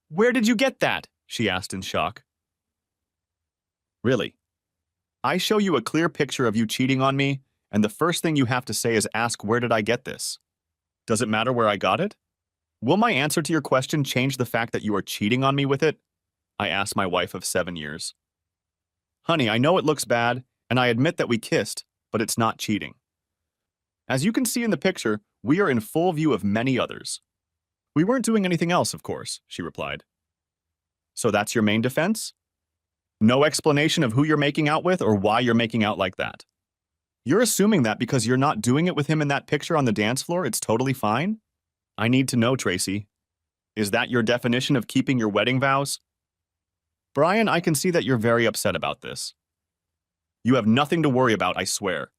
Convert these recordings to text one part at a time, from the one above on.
Where did you get that? She asked in shock. Really? I show you a clear picture of you cheating on me, and the first thing you have to say is ask where did I get this? Does it matter where I got it? Will my answer to your question change the fact that you are cheating on me with it? I asked my wife of 7 years. Honey, I know it looks bad, and I admit that we kissed, but it's not cheating. As you can see in the picture, we are in full view of many others. We weren't doing anything else, of course, she replied. So that's your main defense? No explanation of who you're making out with or why you're making out like that. You're assuming that because you're not doing it with him in that picture on the dance floor, it's totally fine? I need to know, Tracy. Is that your definition of keeping your wedding vows? Brian, I can see that you're very upset about this. You have nothing to worry about, I swear.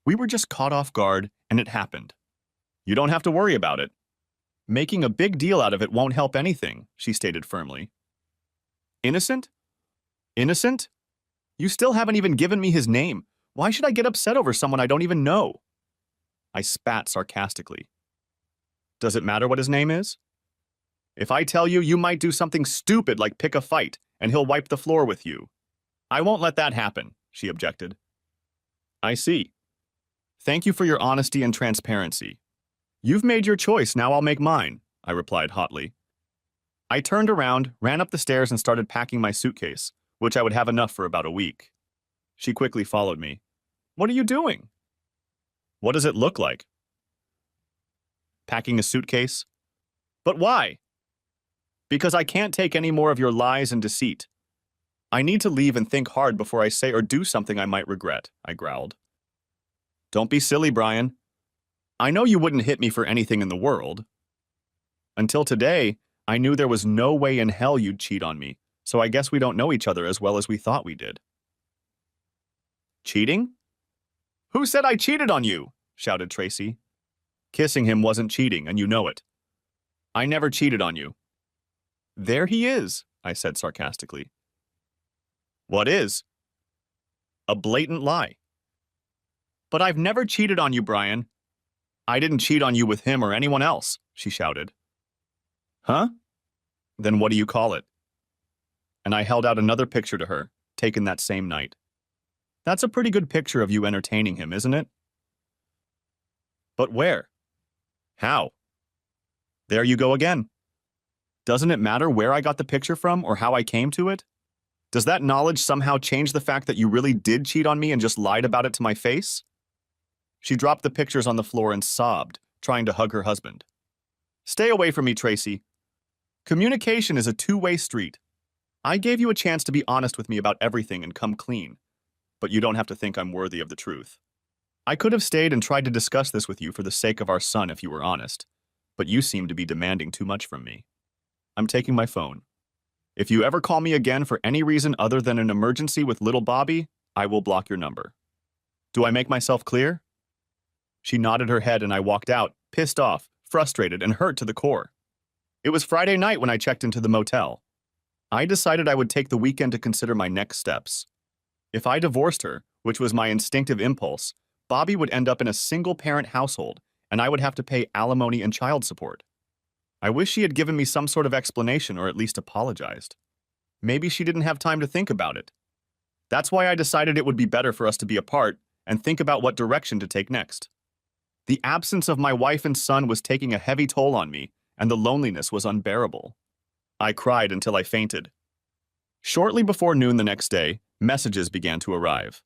We were just caught off guard, and it happened. You don't have to worry about it. Making a big deal out of it won't help anything, she stated firmly. Innocent? Innocent? You still haven't even given me his name. Why should I get upset over someone I don't even know? I spat sarcastically. Does it matter what his name is? If I tell you, you might do something stupid like pick a fight, and he'll wipe the floor with you. I won't let that happen, she objected. I see. Thank you for your honesty and transparency. You've made your choice, now I'll make mine, I replied hotly. I turned around, ran up the stairs, and started packing my suitcase, which I would have enough for about a week. She quickly followed me. What are you doing? What does it look like? Packing a suitcase? But why? Because I can't take any more of your lies and deceit. I need to leave and think hard before I say or do something I might regret, I growled. Don't be silly, Brian. I know you wouldn't hit me for anything in the world. Until today, I knew there was no way in hell you'd cheat on me, so I guess we don't know each other as well as we thought we did. Cheating? Who said I cheated on you? Shouted Tracy. Kissing him wasn't cheating, and you know it. I never cheated on you. There he is, I said sarcastically. What is? A blatant lie. But I've never cheated on you, Brian. I didn't cheat on you with him or anyone else, she shouted. Huh? Then what do you call it? And I held out another picture to her, taken that same night. That's a pretty good picture of you entertaining him, isn't it? But where? How? There you go again. Doesn't it matter where I got the picture from or how I came to it? Does that knowledge somehow change the fact that you really did cheat on me and just lied about it to my face? She dropped the pictures on the floor and sobbed, trying to hug her husband. Stay away from me, Tracy. Communication is a two-way street. I gave you a chance to be honest with me about everything and come clean, but you don't have to think I'm worthy of the truth. I could have stayed and tried to discuss this with you for the sake of our son if you were honest, but you seem to be demanding too much from me. I'm taking my phone. If you ever call me again for any reason other than an emergency with little Bobby, I will block your number. Do I make myself clear? She nodded her head and I walked out, pissed off, frustrated, and hurt to the core. It was Friday night when I checked into the motel. I decided I would take the weekend to consider my next steps. If I divorced her, which was my instinctive impulse, Bobby would end up in a single-parent household, and I would have to pay alimony and child support. I wish she had given me some sort of explanation or at least apologized. Maybe she didn't have time to think about it. That's why I decided it would be better for us to be apart and think about what direction to take next. The absence of my wife and son was taking a heavy toll on me, and the loneliness was unbearable. I cried until I fainted. Shortly before noon the next day, messages began to arrive.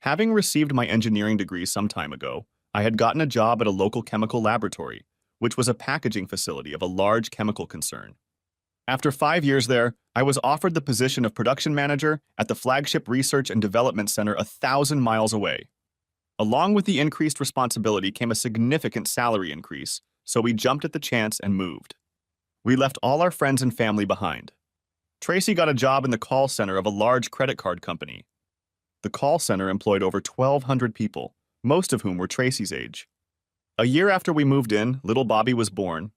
Having received my engineering degree some time ago, I had gotten a job at a local chemical laboratory, which was a packaging facility of a large chemical concern. After 5 years there, I was offered the position of production manager at the flagship research and development center 1,000 miles away. Along with the increased responsibility came a significant salary increase, so we jumped at the chance and moved. We left all our friends and family behind. Tracy got a job in the call center of a large credit card company. The call center employed over 1,200 people, most of whom were Tracy's age. A year after we moved in, little Bobby was born.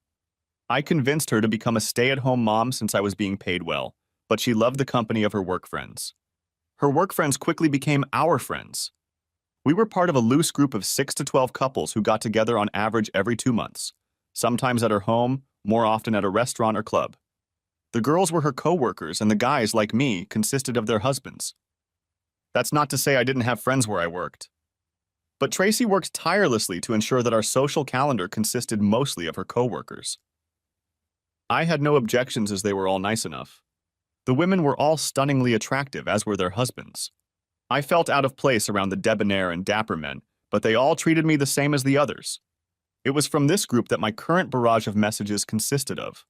I convinced her to become a stay-at-home mom since I was being paid well, but she loved the company of her work friends. Her work friends quickly became our friends. We were part of a loose group of 6 to 12 couples who got together on average every 2 months, sometimes at her home, more often at a restaurant or club. The girls were her coworkers, and the guys, like me, consisted of their husbands. That's not to say I didn't have friends where I worked. But Tracy worked tirelessly to ensure that our social calendar consisted mostly of her coworkers. I had no objections as they were all nice enough. The women were all stunningly attractive, as were their husbands. I felt out of place around the debonair and dapper men, but they all treated me the same as the others. It was from this group that my current barrage of messages consisted of.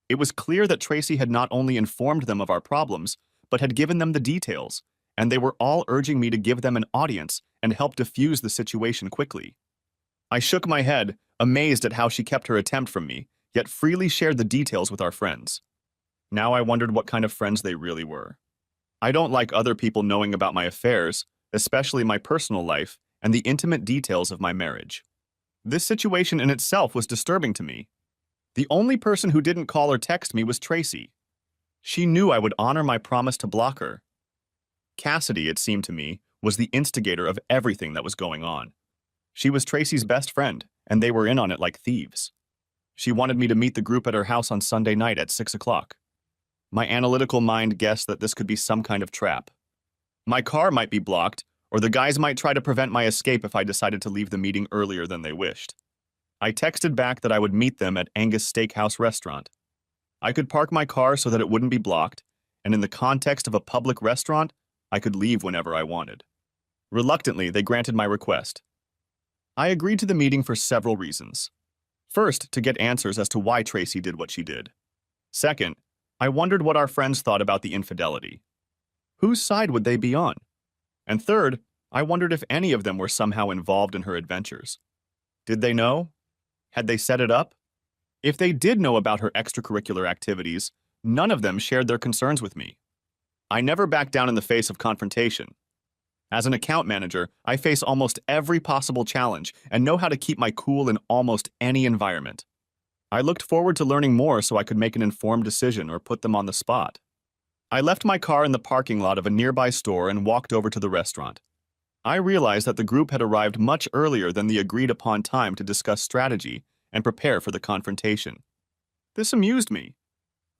It was clear that Tracy had not only informed them of our problems, but had given them the details, and they were all urging me to give them an audience and help diffuse the situation quickly. I shook my head, amazed at how she kept her attempt from me, yet freely shared the details with our friends. Now I wondered what kind of friends they really were. I don't like other people knowing about my affairs, especially my personal life and the intimate details of my marriage. This situation in itself was disturbing to me. The only person who didn't call or text me was Tracy. She knew I would honor my promise to block her. Cassidy, it seemed to me, was the instigator of everything that was going on. She was Tracy's best friend, and they were in on it like thieves. She wanted me to meet the group at her house on Sunday night at 6 o'clock. My analytical mind guessed that this could be some kind of trap. My car might be blocked, or the guys might try to prevent my escape if I decided to leave the meeting earlier than they wished. I texted back that I would meet them at Angus Steakhouse restaurant. I could park my car so that it wouldn't be blocked, and in the context of a public restaurant, I could leave whenever I wanted. Reluctantly, they granted my request. I agreed to the meeting for several reasons. First, to get answers as to why Tracy did what she did. Second, I wondered what our friends thought about the infidelity. Whose side would they be on? And third, I wondered if any of them were somehow involved in her adventures. Did they know? Had they set it up? If they did know about her extracurricular activities, none of them shared their concerns with me. I never backed down in the face of confrontation. As an account manager, I face almost every possible challenge and know how to keep my cool in almost any environment. I looked forward to learning more so I could make an informed decision or put them on the spot. I left my car in the parking lot of a nearby store and walked over to the restaurant. I realized that the group had arrived much earlier than the agreed-upon time to discuss strategy and prepare for the confrontation. This amused me.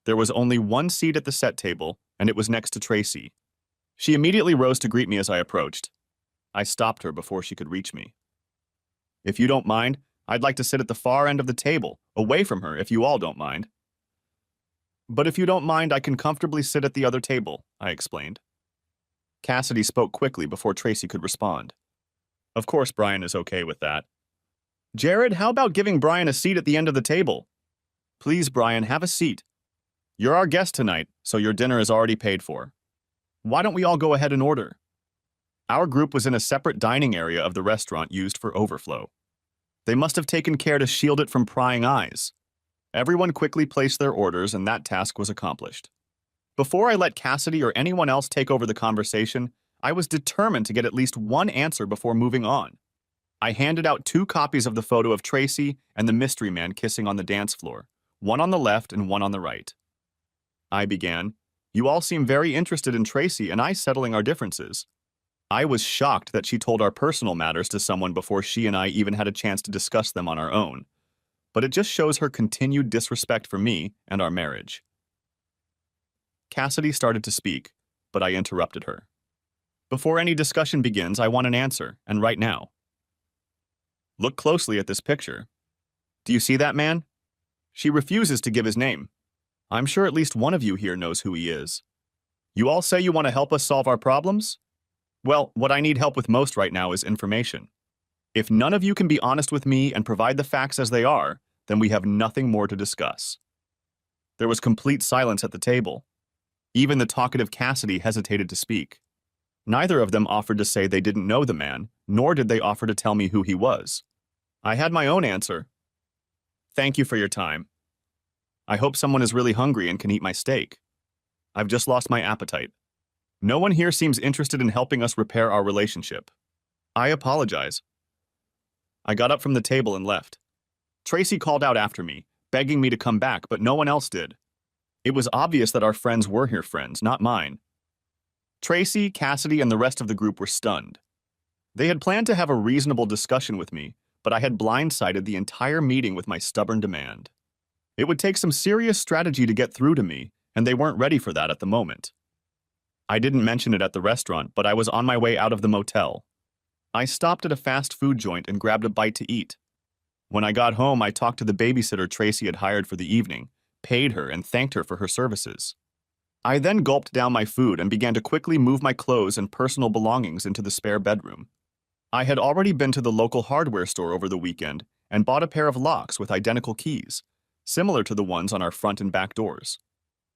There was only one seat at the set table, and it was next to Tracy. She immediately rose to greet me as I approached. I stopped her before she could reach me. If you don't mind, I'd like to sit at the far end of the table, away from her if you all don't mind. But if you don't mind, I can comfortably sit at the other table, I explained. Cassidy spoke quickly before Tracy could respond. Of course Brian is okay with that. Jared, how about giving Brian a seat at the end of the table? Please, Brian, have a seat. You're our guest tonight, so your dinner is already paid for. Why don't we all go ahead and order? Our group was in a separate dining area of the restaurant used for overflow. They must have taken care to shield it from prying eyes. Everyone quickly placed their orders, and that task was accomplished. Before I let Cassidy or anyone else take over the conversation, I was determined to get at least one answer before moving on. I handed out 2 copies of the photo of Tracy and the mystery man kissing on the dance floor, one on the left and one on the right. I began, "You all seem very interested in Tracy and I settling our differences." I was shocked that she told our personal matters to someone before she and I even had a chance to discuss them on our own. But it just shows her continued disrespect for me and our marriage. Cassidy started to speak, but I interrupted her. Before any discussion begins, I want an answer, and right now. Look closely at this picture. Do you see that man? She refuses to give his name. I'm sure at least one of you here knows who he is. You all say you want to help us solve our problems? Well, what I need help with most right now is information. If none of you can be honest with me and provide the facts as they are, then we have nothing more to discuss. There was complete silence at the table. Even the talkative Cassidy hesitated to speak. Neither of them offered to say they didn't know the man, nor did they offer to tell me who he was. I had my own answer. Thank you for your time. I hope someone is really hungry and can eat my steak. I've just lost my appetite. No one here seems interested in helping us repair our relationship. I apologize. I got up from the table and left. Tracy called out after me, begging me to come back, but no one else did. It was obvious that our friends were her friends, not mine. Tracy, Cassidy, and the rest of the group were stunned. They had planned to have a reasonable discussion with me, but I had blindsided the entire meeting with my stubborn demand. It would take some serious strategy to get through to me, and they weren't ready for that at the moment. I didn't mention it at the restaurant, but I was on my way out of the motel. I stopped at a fast food joint and grabbed a bite to eat. When I got home, I talked to the babysitter Tracy had hired for the evening, paid her, and thanked her for her services. I then gulped down my food and began to quickly move my clothes and personal belongings into the spare bedroom. I had already been to the local hardware store over the weekend and bought a pair of locks with identical keys, similar to the ones on our front and back doors.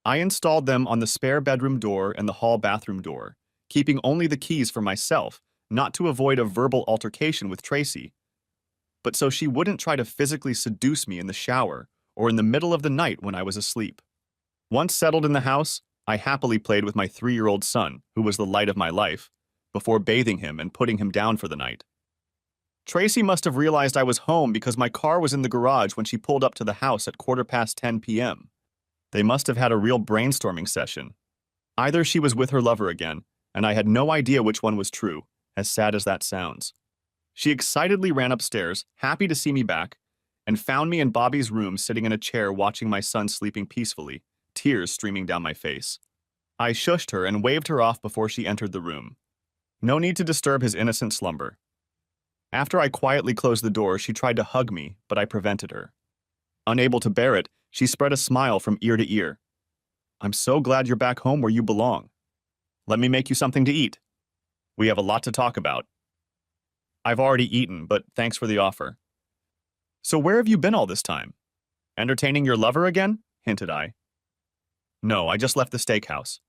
I installed them on the spare bedroom door and the hall bathroom door, keeping only the keys for myself, not to avoid a verbal altercation with Tracy, but so she wouldn't try to physically seduce me in the shower or in the middle of the night when I was asleep. Once settled in the house, I happily played with my 3-year-old son, who was the light of my life, before bathing him and putting him down for the night. Tracy must have realized I was home because my car was in the garage when she pulled up to the house at 10:15 p.m. They must have had a real brainstorming session. Either she was with her lover again, and I had no idea which one was true, as sad as that sounds. She excitedly ran upstairs, happy to see me back, and found me in Bobby's room sitting in a chair watching my son sleeping peacefully, tears streaming down my face. I shushed her and waved her off before she entered the room. No need to disturb his innocent slumber. After I quietly closed the door, she tried to hug me, but I prevented her. Unable to bear it, she spread a smile from ear to ear. "I'm so glad you're back home where you belong. Let me make you something to eat. We have a lot to talk about." "I've already eaten, but thanks for the offer." "So where have you been all this time? Entertaining your lover again?" hinted I. "No, I just left the steakhouse."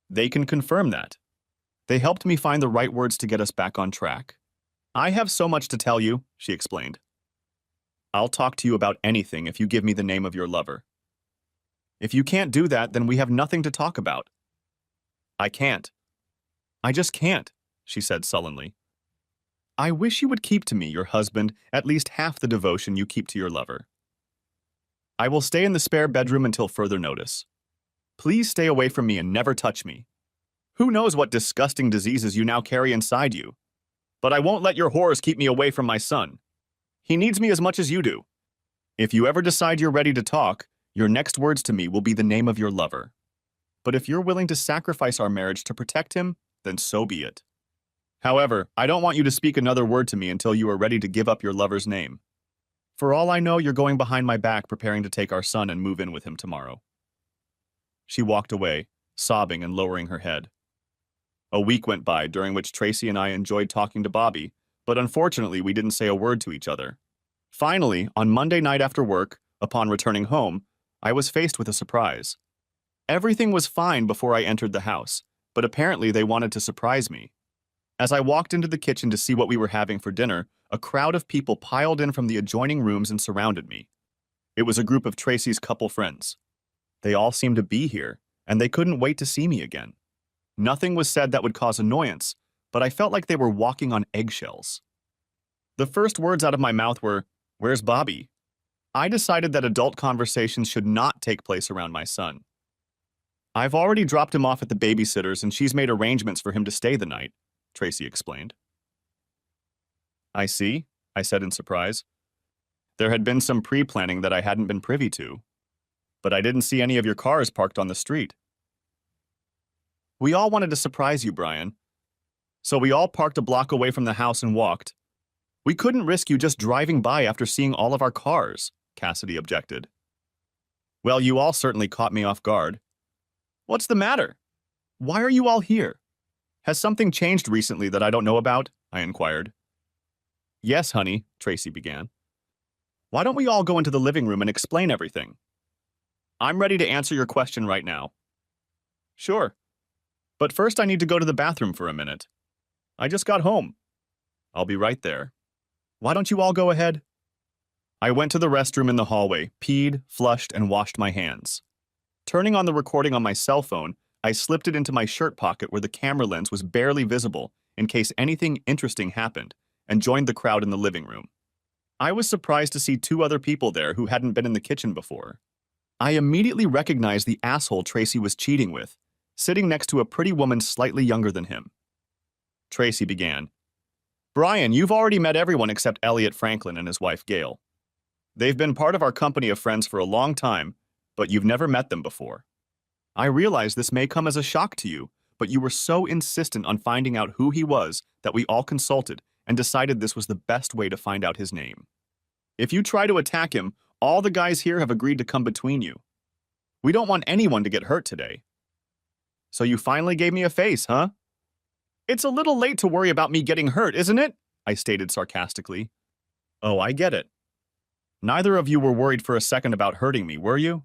"They can confirm that. They helped me find the right words to get us back on track." "I have so much to tell you," she explained. "I'll talk to you about anything if you give me the name of your lover." "If you can't do that, then we have nothing to talk about." "I can't. I just can't," she said sullenly. "I wish you would keep to me, your husband, at least half the devotion you keep to your lover." "I will stay in the spare bedroom until further notice. Please stay away from me and never touch me. Who knows what disgusting diseases you now carry inside you? But I won't let your horrors keep me away from my son. He needs me as much as you do. If you ever decide you're ready to talk, your next words to me will be the name of your lover. But if you're willing to sacrifice our marriage to protect him, then so be it. However, I don't want you to speak another word to me until you are ready to give up your lover's name. For all I know, you're going behind my back preparing to take our son and move in with him tomorrow." She walked away, sobbing and lowering her head. A week went by, during which Tracy and I enjoyed talking to Bobby, but unfortunately we didn't say a word to each other. Finally, on Monday night after work, upon returning home, I was faced with a surprise. Everything was fine before I entered the house, but apparently they wanted to surprise me. As I walked into the kitchen to see what we were having for dinner, a crowd of people piled in from the adjoining rooms and surrounded me. It was a group of Tracy's couple friends. They all seemed to be here, and they couldn't wait to see me again. Nothing was said that would cause annoyance, but I felt like they were walking on eggshells. The first words out of my mouth were, "Where's Bobby?" I decided that adult conversations should not take place around my son. "I've already dropped him off at the babysitter's and she's made arrangements for him to stay the night," Tracy explained. "I see," I said in surprise. There had been some pre-planning that I hadn't been privy to, but I didn't see any of your cars parked on the street. "We all wanted to surprise you, Brian. So we all parked a block away from the house and walked. We couldn't risk you just driving by after seeing all of our cars," Cassidy objected. "Well, you all certainly caught me off guard. What's the matter? Why are you all here? Has something changed recently that I don't know about?" I inquired. "Yes, honey," Tracy began. "Why don't we all go into the living room and explain everything? I'm ready to answer your question right now." "Sure. But first I need to go to the bathroom for a minute. I just got home." "I'll be right there." "Why don't you all go ahead?" I went to the restroom in the hallway, peed, flushed, and washed my hands. Turning on the recording on my cell phone, I slipped it into my shirt pocket where the camera lens was barely visible in case anything interesting happened, and joined the crowd in the living room. I was surprised to see 2 other people there who hadn't been in the kitchen before. I immediately recognized the asshole Tracy was cheating with, sitting next to a pretty woman slightly younger than him. Tracy began, "Brian, you've already met everyone except Elliot Franklin and his wife Gail. They've been part of our company of friends for a long time, but you've never met them before. I realize this may come as a shock to you, but you were so insistent on finding out who he was that we all consulted and decided this was the best way to find out his name. If you try to attack him, all the guys here have agreed to come between you. We don't want anyone to get hurt today. So you finally gave me a face, huh? It's a little late to worry about me getting hurt, isn't it? I stated sarcastically. Oh, I get it. Neither of you were worried for a second about hurting me, were you?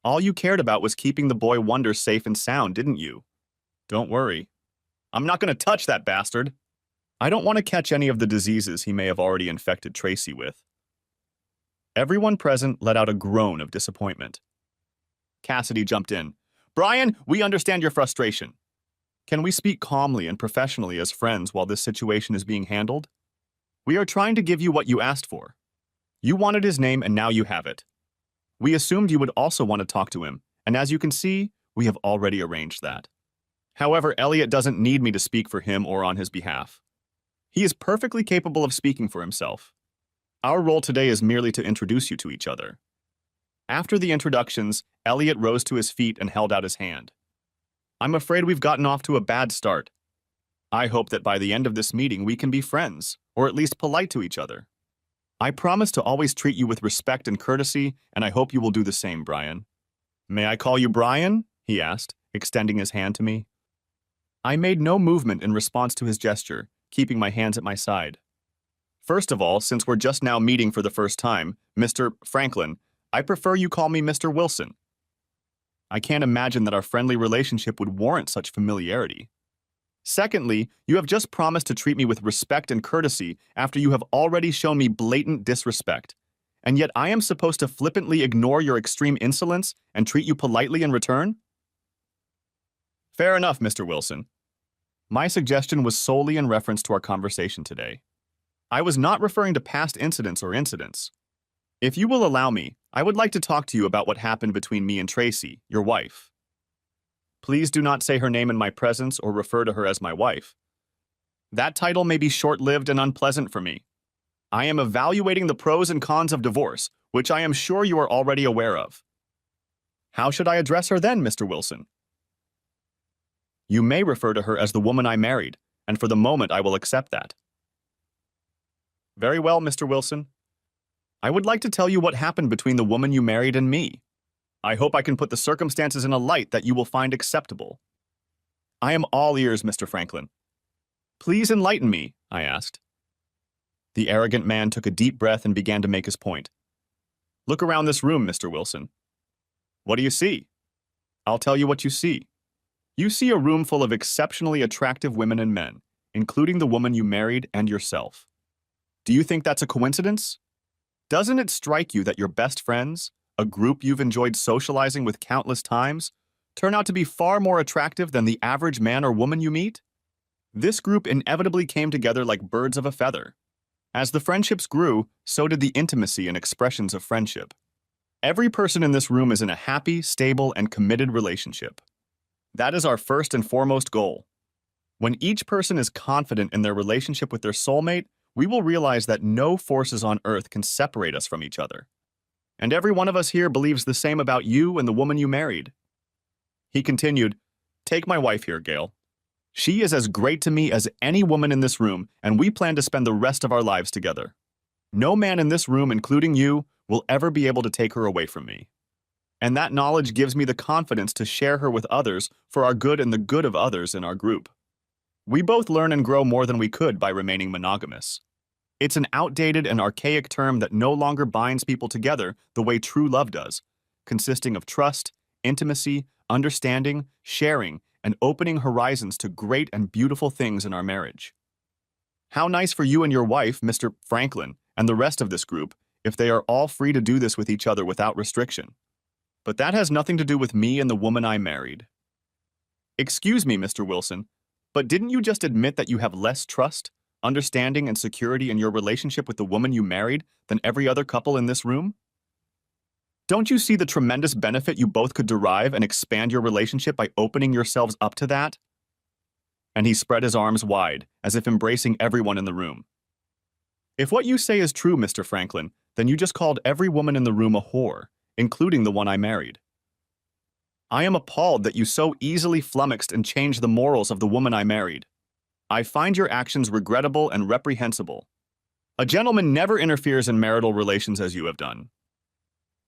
All you cared about was keeping the boy Wonder safe and sound, didn't you? Don't worry. I'm not going to touch that bastard. I don't want to catch any of the diseases he may have already infected Tracy with. Everyone present let out a groan of disappointment. Cassidy jumped in. Brian, we understand your frustration. Can we speak calmly and professionally as friends while this situation is being handled? We are trying to give you what you asked for. You wanted his name and now you have it. We assumed you would also want to talk to him, and as you can see, we have already arranged that. However, Elliot doesn't need me to speak for him or on his behalf. He is perfectly capable of speaking for himself. Our role today is merely to introduce you to each other. After the introductions, Elliot rose to his feet and held out his hand. I'm afraid we've gotten off to a bad start. I hope that by the end of this meeting we can be friends, or at least polite to each other. I promise to always treat you with respect and courtesy, and I hope you will do the same, Brian. May I call you Brian? He asked, extending his hand to me. I made no movement in response to his gesture, keeping my hands at my side. First of all, since we're just now meeting for the first time, Mr. Franklin, I prefer you call me Mr. Wilson. I can't imagine that our friendly relationship would warrant such familiarity. Secondly, you have just promised to treat me with respect and courtesy after you have already shown me blatant disrespect, and yet I am supposed to flippantly ignore your extreme insolence and treat you politely in return? Fair enough, Mr. Wilson. My suggestion was solely in reference to our conversation today. I was not referring to past incidents or incidents. If you will allow me, I would like to talk to you about what happened between me and Tracy, your wife. Please do not say her name in my presence or refer to her as my wife. That title may be short-lived and unpleasant for me. I am evaluating the pros and cons of divorce, which I am sure you are already aware of. How should I address her then, Mr. Wilson? You may refer to her as the woman I married, and for the moment I will accept that. Very well, Mr. Wilson. I would like to tell you what happened between the woman you married and me. I hope I can put the circumstances in a light that you will find acceptable. I am all ears, Mr. Franklin. Please enlighten me, I asked. The arrogant man took a deep breath and began to make his point. Look around this room, Mr. Wilson. What do you see? I'll tell you what you see. You see a room full of exceptionally attractive women and men, including the woman you married and yourself. Do you think that's a coincidence? Doesn't it strike you that your best friends, a group you've enjoyed socializing with countless times, turn out to be far more attractive than the average man or woman you meet? This group inevitably came together like birds of a feather. As the friendships grew, so did the intimacy and expressions of friendship. Every person in this room is in a happy, stable, and committed relationship. That is our first and foremost goal. When each person is confident in their relationship with their soulmate, we will realize that no forces on earth can separate us from each other. And every one of us here believes the same about you and the woman you married. He continued, Take my wife here, Gail. She is as great to me as any woman in this room, and we plan to spend the rest of our lives together. No man in this room, including you, will ever be able to take her away from me. And that knowledge gives me the confidence to share her with others for our good and the good of others in our group. We both learn and grow more than we could by remaining monogamous. It's an outdated and archaic term that no longer binds people together the way true love does, consisting of trust, intimacy, understanding, sharing, and opening horizons to great and beautiful things in our marriage. How nice for you and your wife, Mr. Franklin, and the rest of this group, if they are all free to do this with each other without restriction. But that has nothing to do with me and the woman I married. Excuse me, Mr. Wilson, but didn't you just admit that you have less trust, understanding, and security in your relationship with the woman you married than every other couple in this room? Don't you see the tremendous benefit you both could derive and expand your relationship by opening yourselves up to that? And he spread his arms wide, as if embracing everyone in the room. If what you say is true, Mr. Franklin, Then you just called every woman in the room a whore, including the one I married. I am appalled that you so easily flummoxed and changed the morals of the woman I married. I find your actions regrettable and reprehensible. A gentleman never interferes in marital relations as you have done.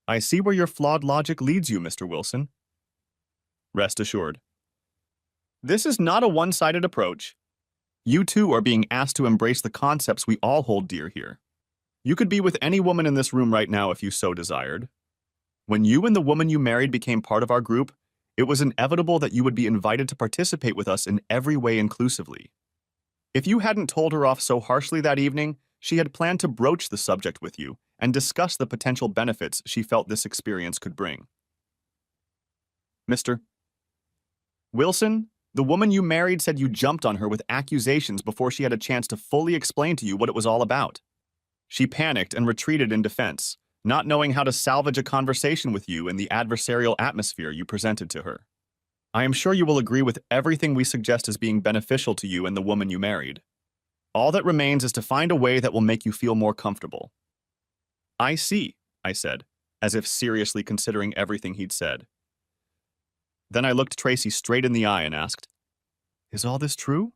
I see where your flawed logic leads you, Mr. Wilson. Rest assured. This is not a one-sided approach. You too are being asked to embrace the concepts we all hold dear here. You could be with any woman in this room right now if you so desired. When you and the woman you married became part of our group, it was inevitable that you would be invited to participate with us in every way inclusively. If you hadn't told her off so harshly that evening, she had planned to broach the subject with you and discuss the potential benefits she felt this experience could bring. Mr. Wilson, the woman you married said you jumped on her with accusations before she had a chance to fully explain to you what it was all about. She panicked and retreated in defense, not knowing how to salvage a conversation with you in the adversarial atmosphere you presented to her. I am sure you will agree with everything we suggest as being beneficial to you and the woman you married. All that remains is to find a way that will make you feel more comfortable. I see, I said, as if seriously considering everything he'd said. Then I looked Tracy straight in the eye and asked, "Is all this true?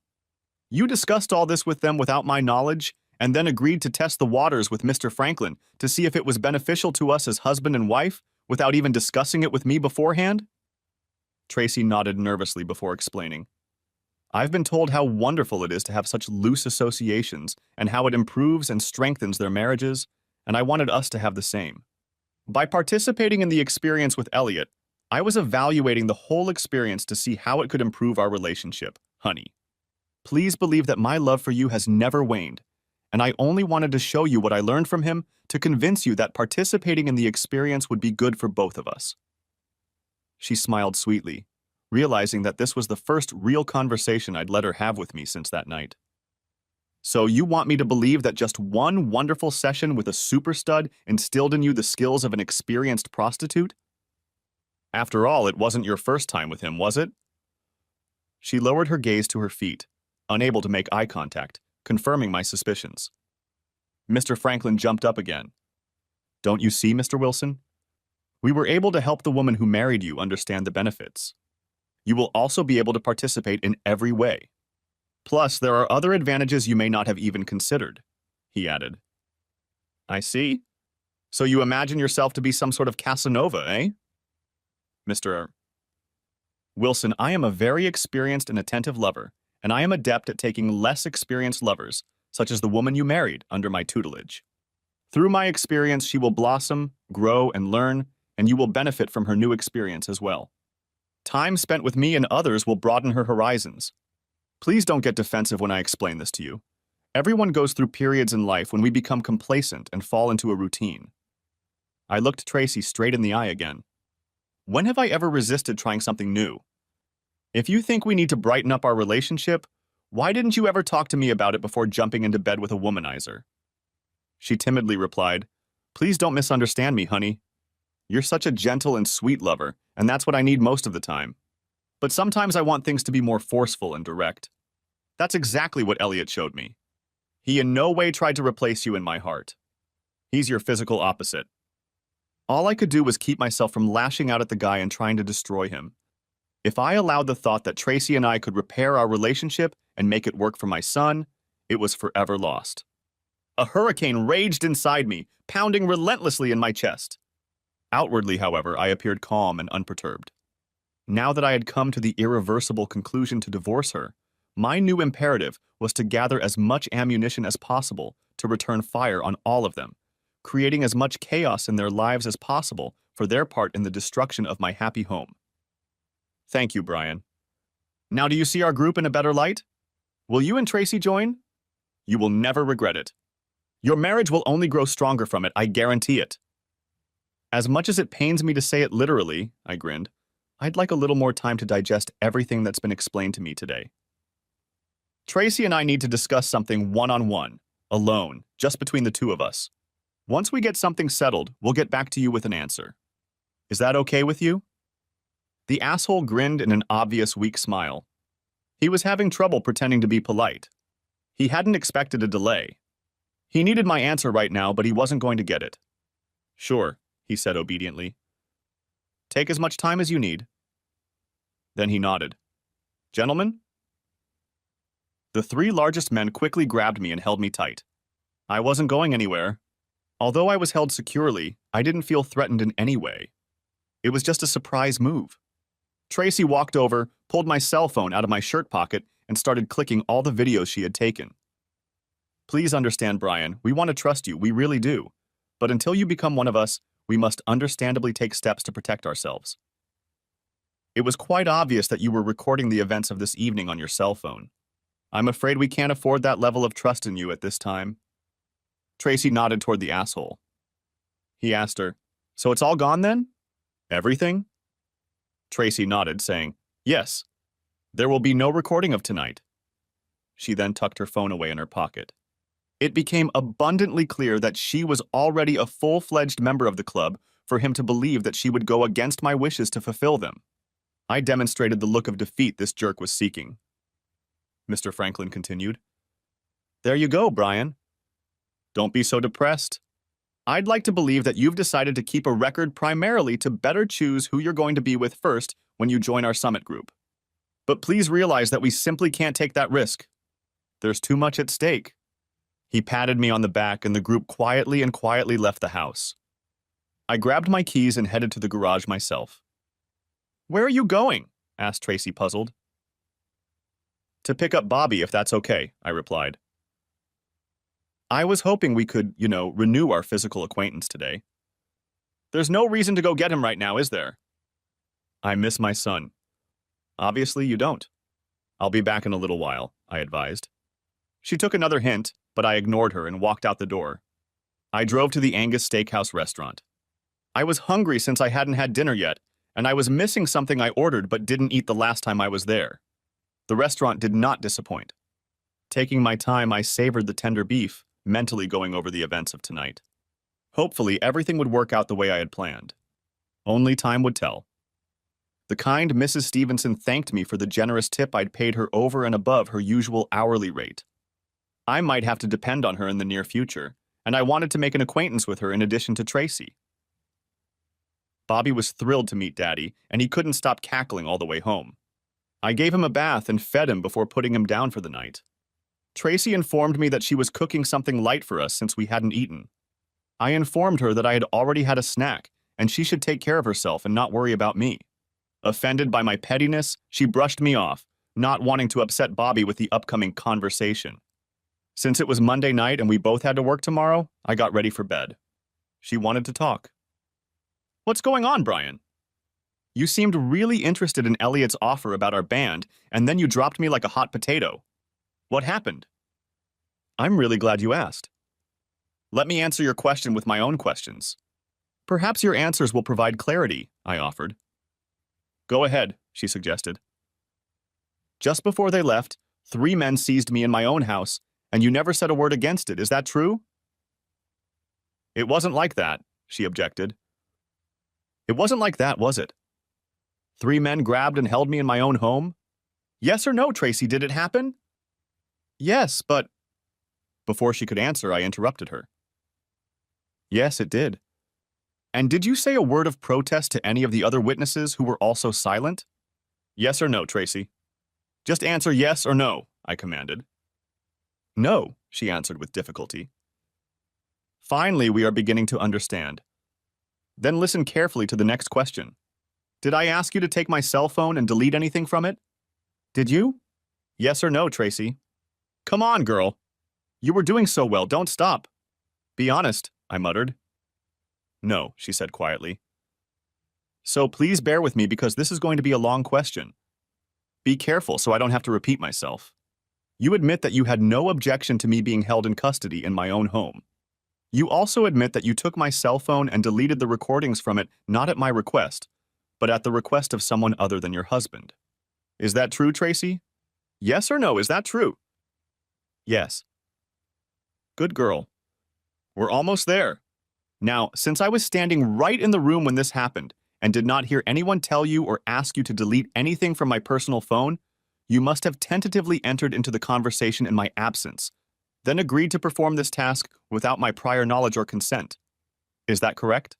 You discussed all this with them without my knowledge, and then agreed to test the waters with Mr. Franklin to see if it was beneficial to us as husband and wife, without even discussing it with me beforehand?" Tracy nodded nervously before explaining. I've been told how wonderful it is to have such loose associations and how it improves and strengthens their marriages, and I wanted us to have the same. By participating in the experience with Elliot, I was evaluating the whole experience to see how it could improve our relationship, honey. Please believe that my love for you has never waned, and I only wanted to show you what I learned from him to convince you that participating in the experience would be good for both of us. She smiled sweetly, realizing that this was the first real conversation I'd let her have with me since that night. So you want me to believe that just one wonderful session with a super stud instilled in you the skills of an experienced prostitute? After all, it wasn't your first time with him, was it? She lowered her gaze to her feet, unable to make eye contact, confirming my suspicions. Mr. Franklin jumped up again. Don't you see, Mr. Wilson? We were able to help the woman who married you understand the benefits. You will also be able to participate in every way. Plus, there are other advantages you may not have even considered, he added. I see. So you imagine yourself to be some sort of Casanova, eh? Mr. Wilson, I am a very experienced and attentive lover, and I am adept at taking less experienced lovers, such as the woman you married, under my tutelage. Through my experience, she will blossom, grow, and learn, and you will benefit from her new experience as well. Time spent with me and others will broaden her horizons. Please don't get defensive when I explain this to you. Everyone goes through periods in life when we become complacent and fall into a routine. I looked Tracy straight in the eye again. When have I ever resisted trying something new? If you think we need to brighten up our relationship, why didn't you ever talk to me about it before jumping into bed with a womanizer? She timidly replied, Please don't misunderstand me, honey. You're such a gentle and sweet lover, and that's what I need most of the time. But sometimes I want things to be more forceful and direct. That's exactly what Elliot showed me. He in no way tried to replace you in my heart. He's your physical opposite. All I could do was keep myself from lashing out at the guy and trying to destroy him. If I allowed the thought that Tracy and I could repair our relationship and make it work for my son, it was forever lost. A hurricane raged inside me, pounding relentlessly in my chest. Outwardly, however, I appeared calm and unperturbed. Now that I had come to the irreversible conclusion to divorce her, my new imperative was to gather as much ammunition as possible to return fire on all of them, creating as much chaos in their lives as possible for their part in the destruction of my happy home. Thank you, Brian. Now do you see our group in a better light? Will you and Tracy join? You will never regret it. Your marriage will only grow stronger from it, I guarantee it. As much as it pains me to say it literally, I grinned, I'd like a little more time to digest everything that's been explained to me today. Tracy and I need to discuss something one-on-one, alone, just between the two of us. Once we get something settled, we'll get back to you with an answer. Is that okay with you? The asshole grinned in an obvious weak smile. He was having trouble pretending to be polite. He hadn't expected a delay. He needed my answer right now, but he wasn't going to get it. Sure, he said obediently. Take as much time as you need. Then he nodded. Gentlemen? The three largest men quickly grabbed me and held me tight. I wasn't going anywhere. Although I was held securely, I didn't feel threatened in any way. It was just a surprise move. Tracy walked over, pulled my cell phone out of my shirt pocket, and started clicking all the videos she had taken. Please understand, Brian, we want to trust you, we really do. But until you become one of us, we must understandably take steps to protect ourselves. It was quite obvious that you were recording the events of this evening on your cell phone. I'm afraid we can't afford that level of trust in you at this time. Tracy nodded toward the asshole. He asked her, So it's all gone then? Everything? Tracy nodded, saying, Yes. There will be no recording of tonight. She then tucked her phone away in her pocket. It became abundantly clear that she was already a full-fledged member of the club for him to believe that she would go against my wishes to fulfill them. I demonstrated the look of defeat this jerk was seeking. Mr. Franklin continued. There you go, Brian. Don't be so depressed. I'd like to believe that you've decided to keep a record primarily to better choose who you're going to be with first when you join our summit group. But please realize that we simply can't take that risk. There's too much at stake. He patted me on the back and the group quietly left the house. I grabbed my keys and headed to the garage myself. Where are you going? Asked Tracy, puzzled. To pick up Bobby, if that's okay, I replied. I was hoping we could, renew our physical acquaintance today. There's no reason to go get him right now, is there? I miss my son. Obviously, you don't. I'll be back in a little while, I advised. She took another hint, but I ignored her and walked out the door. I drove to the Angus Steakhouse restaurant. I was hungry since I hadn't had dinner yet, and I was missing something I ordered but didn't eat the last time I was there. The restaurant did not disappoint. Taking my time, I savored the tender beef, mentally going over the events of tonight. Hopefully, everything would work out the way I had planned. Only time would tell. The kind Mrs. Stevenson thanked me for the generous tip I'd paid her over and above her usual hourly rate. I might have to depend on her in the near future, and I wanted to make an acquaintance with her in addition to Tracy. Bobby was thrilled to meet Daddy, and he couldn't stop cackling all the way home. I gave him a bath and fed him before putting him down for the night. Tracy informed me that she was cooking something light for us since we hadn't eaten. I informed her that I had already had a snack, and she should take care of herself and not worry about me. Offended by my pettiness, she brushed me off, not wanting to upset Bobby with the upcoming conversation. Since it was Monday night and we both had to work tomorrow, I got ready for bed. She wanted to talk. What's going on, Brian? You seemed really interested in Elliot's offer about our band, and then you dropped me like a hot potato. What happened? I'm really glad you asked. Let me answer your question with my own questions. Perhaps your answers will provide clarity, I offered. Go ahead, she suggested. Just before they left, 3 men seized me in my own house, and you never said a word against it. Is that true? It wasn't like that, she objected. It wasn't like that, was it? 3 men grabbed and held me in my own home? Yes or no, Tracy, did it happen? Yes, but... Before she could answer, I interrupted her. Yes, it did. And did you say a word of protest to any of the other witnesses who were also silent? Yes or no, Tracy? Just answer yes or no, I commanded. No, she answered with difficulty. Finally, we are beginning to understand. Then listen carefully to the next question. Did I ask you to take my cell phone and delete anything from it? Did you? Yes or no, Tracy? Come on, girl. You were doing so well, don't stop. Be honest, I muttered. No, she said quietly. So please bear with me because this is going to be a long question. Be careful so I don't have to repeat myself. You admit that you had no objection to me being held in custody in my own home. You also admit that you took my cell phone and deleted the recordings from it not at my request, but at the request of someone other than your husband. Is that true, Tracy? Yes or no, is that true? Yes. Good girl. We're almost there. Now, since I was standing right in the room when this happened and did not hear anyone tell you or ask you to delete anything from my personal phone, you must have tentatively entered into the conversation in my absence. then agreed to perform this task without my prior knowledge or consent. Is that correct?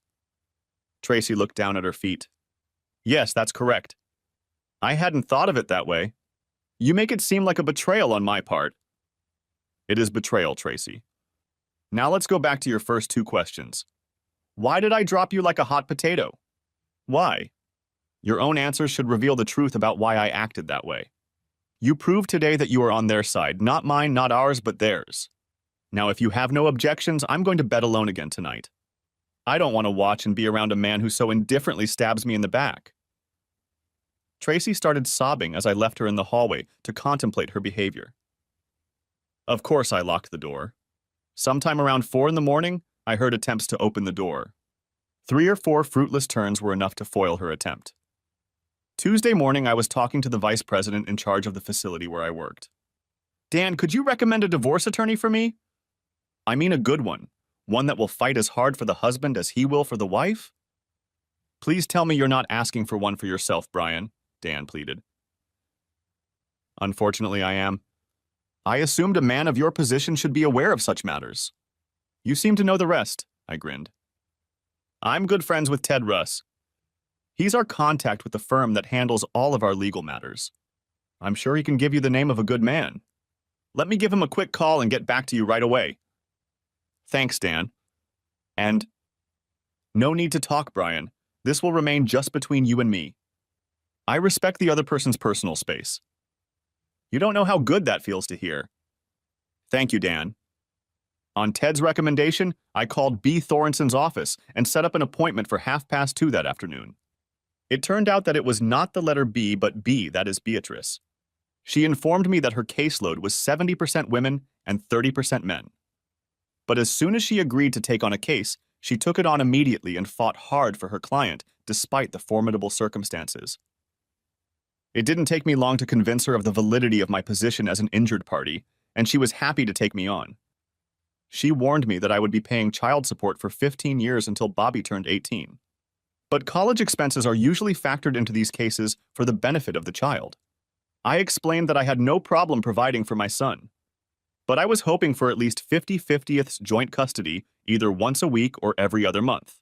Tracy looked down at her feet. Yes, that's correct. I hadn't thought of it that way. You make it seem like a betrayal on my part. It is betrayal, Tracy. Now let's go back to your first two questions. Why did I drop you like a hot potato? Why? Your own answers should reveal the truth about why I acted that way. You proved today that you are on their side, not mine, not ours, but theirs. Now, if you have no objections, I'm going to bed alone again tonight. I don't want to watch and be around a man who so indifferently stabs me in the back. Tracy started sobbing as I left her in the hallway to contemplate her behavior. Of course, I locked the door. Sometime around 4 in the morning, I heard attempts to open the door. 3 or 4 fruitless turns were enough to foil her attempt. Tuesday morning, I was talking to the vice president in charge of the facility where I worked. Dan, could you recommend a divorce attorney for me? I mean a good one that will fight as hard for the husband as he will for the wife? Please tell me you're not asking for one for yourself, Brian, Dan pleaded. Unfortunately, I am. I assumed a man of your position should be aware of such matters. You seem to know the rest, I grinned. I'm good friends with Ted Russ. He's our contact with the firm that handles all of our legal matters. I'm sure he can give you the name of a good man. Let me give him a quick call and get back to you right away. Thanks, Dan. And no need to talk, Brian. This will remain just between you and me. I respect the other person's personal space. You don't know how good that feels to hear. Thank you, Dan. On Ted's recommendation, I called B. Thorenson's office and set up an appointment for 2:30 that afternoon. It turned out that it was not the letter B, but B, that is Beatrice. She informed me that her caseload was 70% women and 30% men. But as soon as she agreed to take on a case, she took it on immediately and fought hard for her client, despite the formidable circumstances. It didn't take me long to convince her of the validity of my position as an injured party, and she was happy to take me on. She warned me that I would be paying child support for 15 years until Bobby turned 18. But college expenses are usually factored into these cases for the benefit of the child. I explained that I had no problem providing for my son, but I was hoping for at least 50/50ths joint custody either once a week or every other month.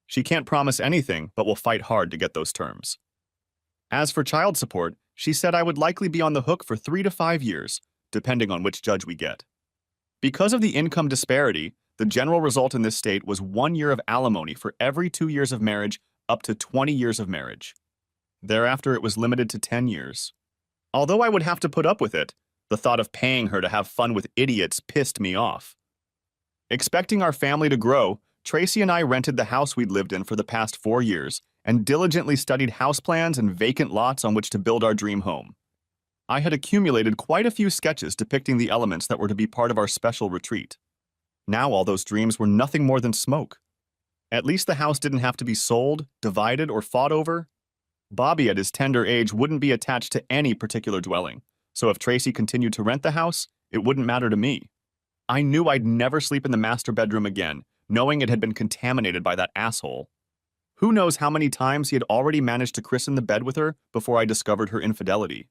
She can't promise anything, but will fight hard to get those terms. As for child support, she said I would likely be on the hook for 3 to 5 years, depending on which judge we get. Because of the income disparity, the general result in this state was 1 year of alimony for every 2 years of marriage up to 20 years of marriage. Thereafter, it was limited to 10 years. Although I would have to put up with it, the thought of paying her to have fun with idiots pissed me off. Expecting our family to grow, Tracy and I rented the house we'd lived in for the past 4 years and diligently studied house plans and vacant lots on which to build our dream home. I had accumulated quite a few sketches depicting the elements that were to be part of our special retreat. Now all those dreams were nothing more than smoke. At least the house didn't have to be sold, divided, or fought over. Bobby at his tender age wouldn't be attached to any particular dwelling, so if Tracy continued to rent the house, it wouldn't matter to me. I knew I'd never sleep in the master bedroom again, knowing it had been contaminated by that asshole. Who knows how many times he had already managed to christen the bed with her before I discovered her infidelity.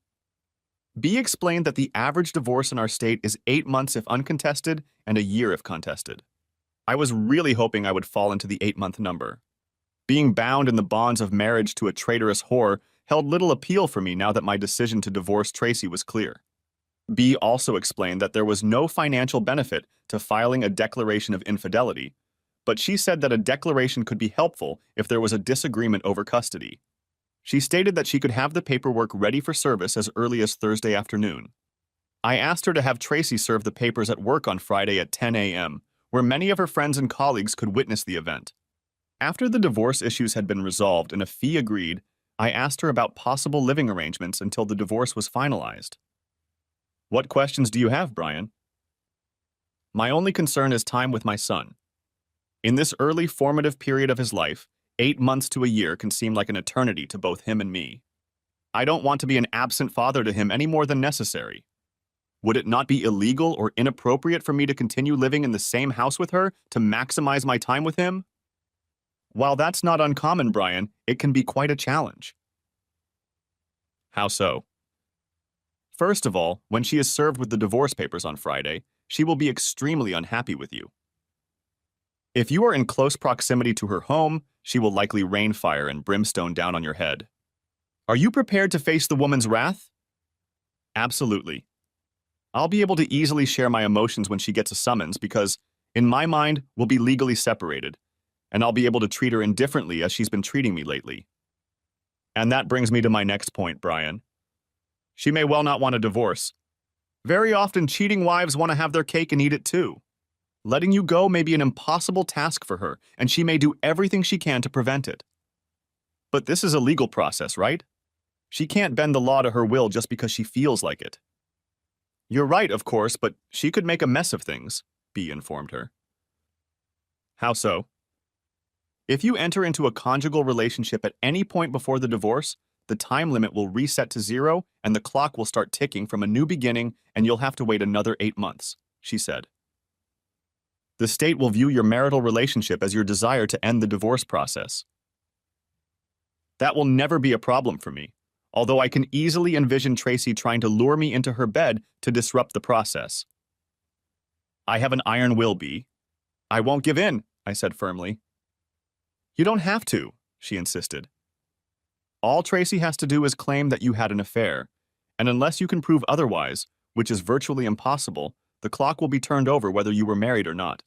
B explained that the average divorce in our state is 8 months if uncontested and a year if contested. I was really hoping I would fall into the 8-month number. Being bound in the bonds of marriage to a traitorous whore held little appeal for me now that my decision to divorce Tracy was clear. B also explained that there was no financial benefit to filing a declaration of infidelity, but she said that a declaration could be helpful if there was a disagreement over custody. She stated that she could have the paperwork ready for service as early as Thursday afternoon. I asked her to have Tracy serve the papers at work on Friday at 10 a.m., where many of her friends and colleagues could witness the event. After the divorce issues had been resolved and a fee agreed, I asked her about possible living arrangements until the divorce was finalized. What questions do you have, Brian? My only concern is time with my son. In this early formative period of his life, 8 months to a year can seem like an eternity to both him and me. I don't want to be an absent father to him any more than necessary. Would it not be illegal or inappropriate for me to continue living in the same house with her to maximize my time with him? While that's not uncommon, Brian, it can be quite a challenge. How so? First of all, when she is served with the divorce papers on Friday, she will be extremely unhappy with you. If you are in close proximity to her home, she will likely rain fire and brimstone down on your head. Are you prepared to face the woman's wrath? Absolutely. I'll be able to easily share my emotions when she gets a summons because, in my mind, we'll be legally separated, and I'll be able to treat her indifferently as she's been treating me lately. And that brings me to my next point, Brian. She may well not want a divorce. Very often, cheating wives want to have their cake and eat it too. Letting you go may be an impossible task for her, and she may do everything she can to prevent it. But this is a legal process, right? She can't bend the law to her will just because she feels like it. You're right, of course, but she could make a mess of things, B informed her. How so? If you enter into a conjugal relationship at any point before the divorce, the time limit will reset to 0 and the clock will start ticking from a new beginning and you'll have to wait another 8 months, she said. The state will view your marital relationship as your desire to end the divorce process. That will never be a problem for me, although I can easily envision Tracy trying to lure me into her bed to disrupt the process. I have an iron will, B. I won't give in, I said firmly. You don't have to, she insisted. All Tracy has to do is claim that you had an affair, and unless you can prove otherwise, which is virtually impossible, the clock will be turned over whether you were married or not.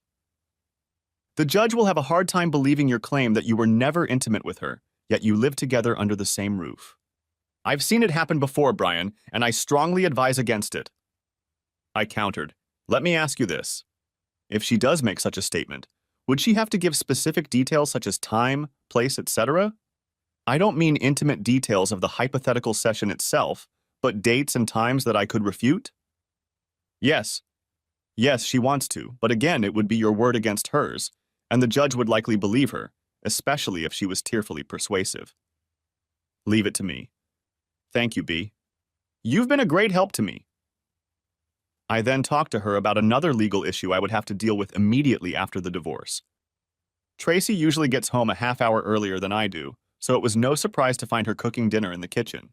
The judge will have a hard time believing your claim that you were never intimate with her, yet you lived together under the same roof. I've seen it happen before, Brian, and I strongly advise against it. I countered. Let me ask you this. If she does make such a statement, would she have to give specific details such as time, place, etc.? I don't mean intimate details of the hypothetical session itself, but dates and times that I could refute? Yes. Yes, she wants to, but again, it would be your word against hers, and the judge would likely believe her, especially if she was tearfully persuasive. Leave it to me. Thank you, B. You've been a great help to me. I then talked to her about another legal issue I would have to deal with immediately after the divorce. Tracy usually gets home a half hour earlier than I do, so it was no surprise to find her cooking dinner in the kitchen.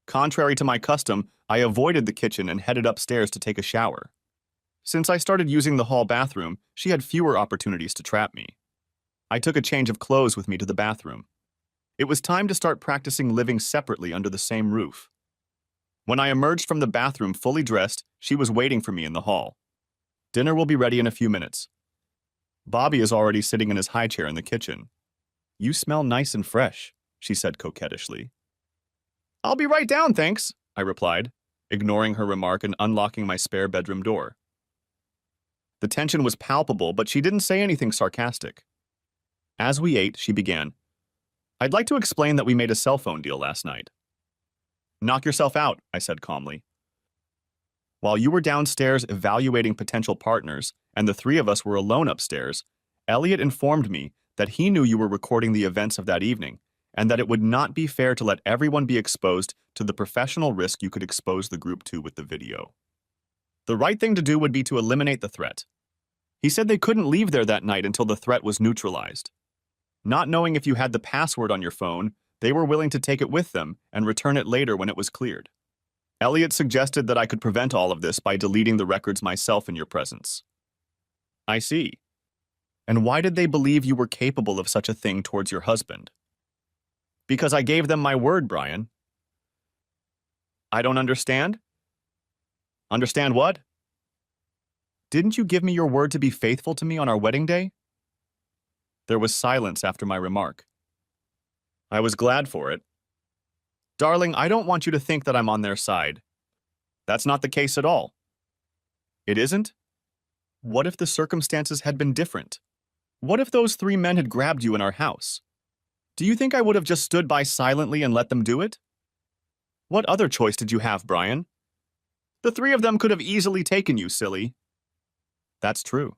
Contrary to my custom, I avoided the kitchen and headed upstairs to take a shower. Since I started using the hall bathroom, she had fewer opportunities to trap me. I took a change of clothes with me to the bathroom. It was time to start practicing living separately under the same roof. When I emerged from the bathroom fully dressed, she was waiting for me in the hall. Dinner will be ready in a few minutes. Bobby is already sitting in his high chair in the kitchen. You smell nice and fresh, she said coquettishly. I'll be right down, thanks, I replied, ignoring her remark and unlocking my spare bedroom door. The tension was palpable, but she didn't say anything sarcastic. As we ate, she began. I'd like to explain that we made a cell phone deal last night. Knock yourself out, I said calmly. While you were downstairs evaluating potential partners, and the three of us were alone upstairs, Elliot informed me that he knew you were recording the events of that evening, and that it would not be fair to let everyone be exposed to the professional risk you could expose the group to with the video. The right thing to do would be to eliminate the threat. He said they couldn't leave there that night until the threat was neutralized. Not knowing if you had the password on your phone, they were willing to take it with them and return it later when it was cleared. Elliot suggested that I could prevent all of this by deleting the records myself in your presence. I see. And why did they believe you were capable of such a thing towards your husband? Because I gave them my word, Brian. I don't understand? Understand what? Didn't you give me your word to be faithful to me on our wedding day? There was silence after my remark. I was glad for it. Darling, I don't want you to think that I'm on their side. That's not the case at all. It isn't? What if the circumstances had been different? What if those 3 men had grabbed you in our house? Do you think I would have just stood by silently and let them do it? What other choice did you have, Brian? The 3 of them could have easily taken you, silly. That's true.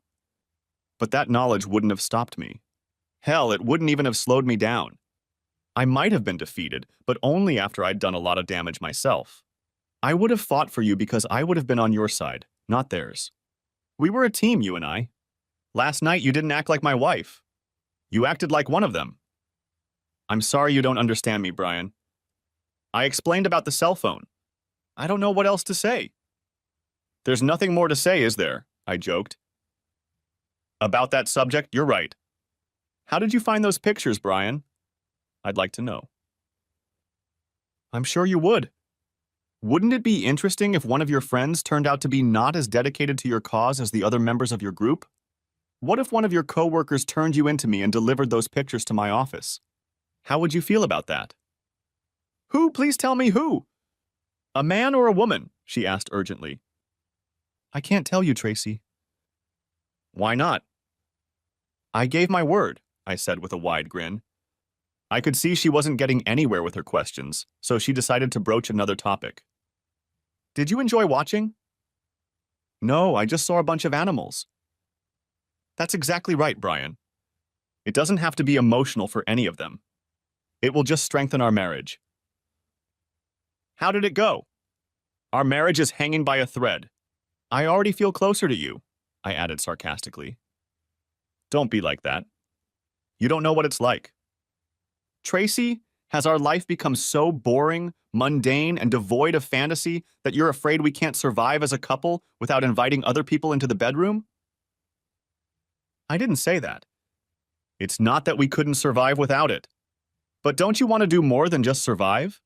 But that knowledge wouldn't have stopped me. Hell, it wouldn't even have slowed me down. I might have been defeated, but only after I'd done a lot of damage myself. I would have fought for you because I would have been on your side, not theirs. We were a team, you and I. Last night you didn't act like my wife. You acted like one of them. I'm sorry you don't understand me, Brian. I explained about the cell phone. I don't know what else to say. There's nothing more to say, is there? I joked. About that subject, you're right. How did you find those pictures, Brian? I'd like to know. I'm sure you would. Wouldn't it be interesting if one of your friends turned out to be not as dedicated to your cause as the other members of your group? What if one of your coworkers turned you into me and delivered those pictures to my office? How would you feel about that? Who? Please tell me who? A man or a woman? She asked urgently. I can't tell you, Tracy. Why not? I gave my word, I said with a wide grin. I could see she wasn't getting anywhere with her questions, so she decided to broach another topic. Did you enjoy watching? No, I just saw a bunch of animals. That's exactly right, Brian. It doesn't have to be emotional for any of them. It will just strengthen our marriage. How did it go? Our marriage is hanging by a thread. I already feel closer to you, I added sarcastically. Don't be like that. You don't know what it's like. Tracy, has our life become so boring, mundane, and devoid of fantasy that you're afraid we can't survive as a couple without inviting other people into the bedroom? I didn't say that. It's not that we couldn't survive without it. But don't you want to do more than just survive?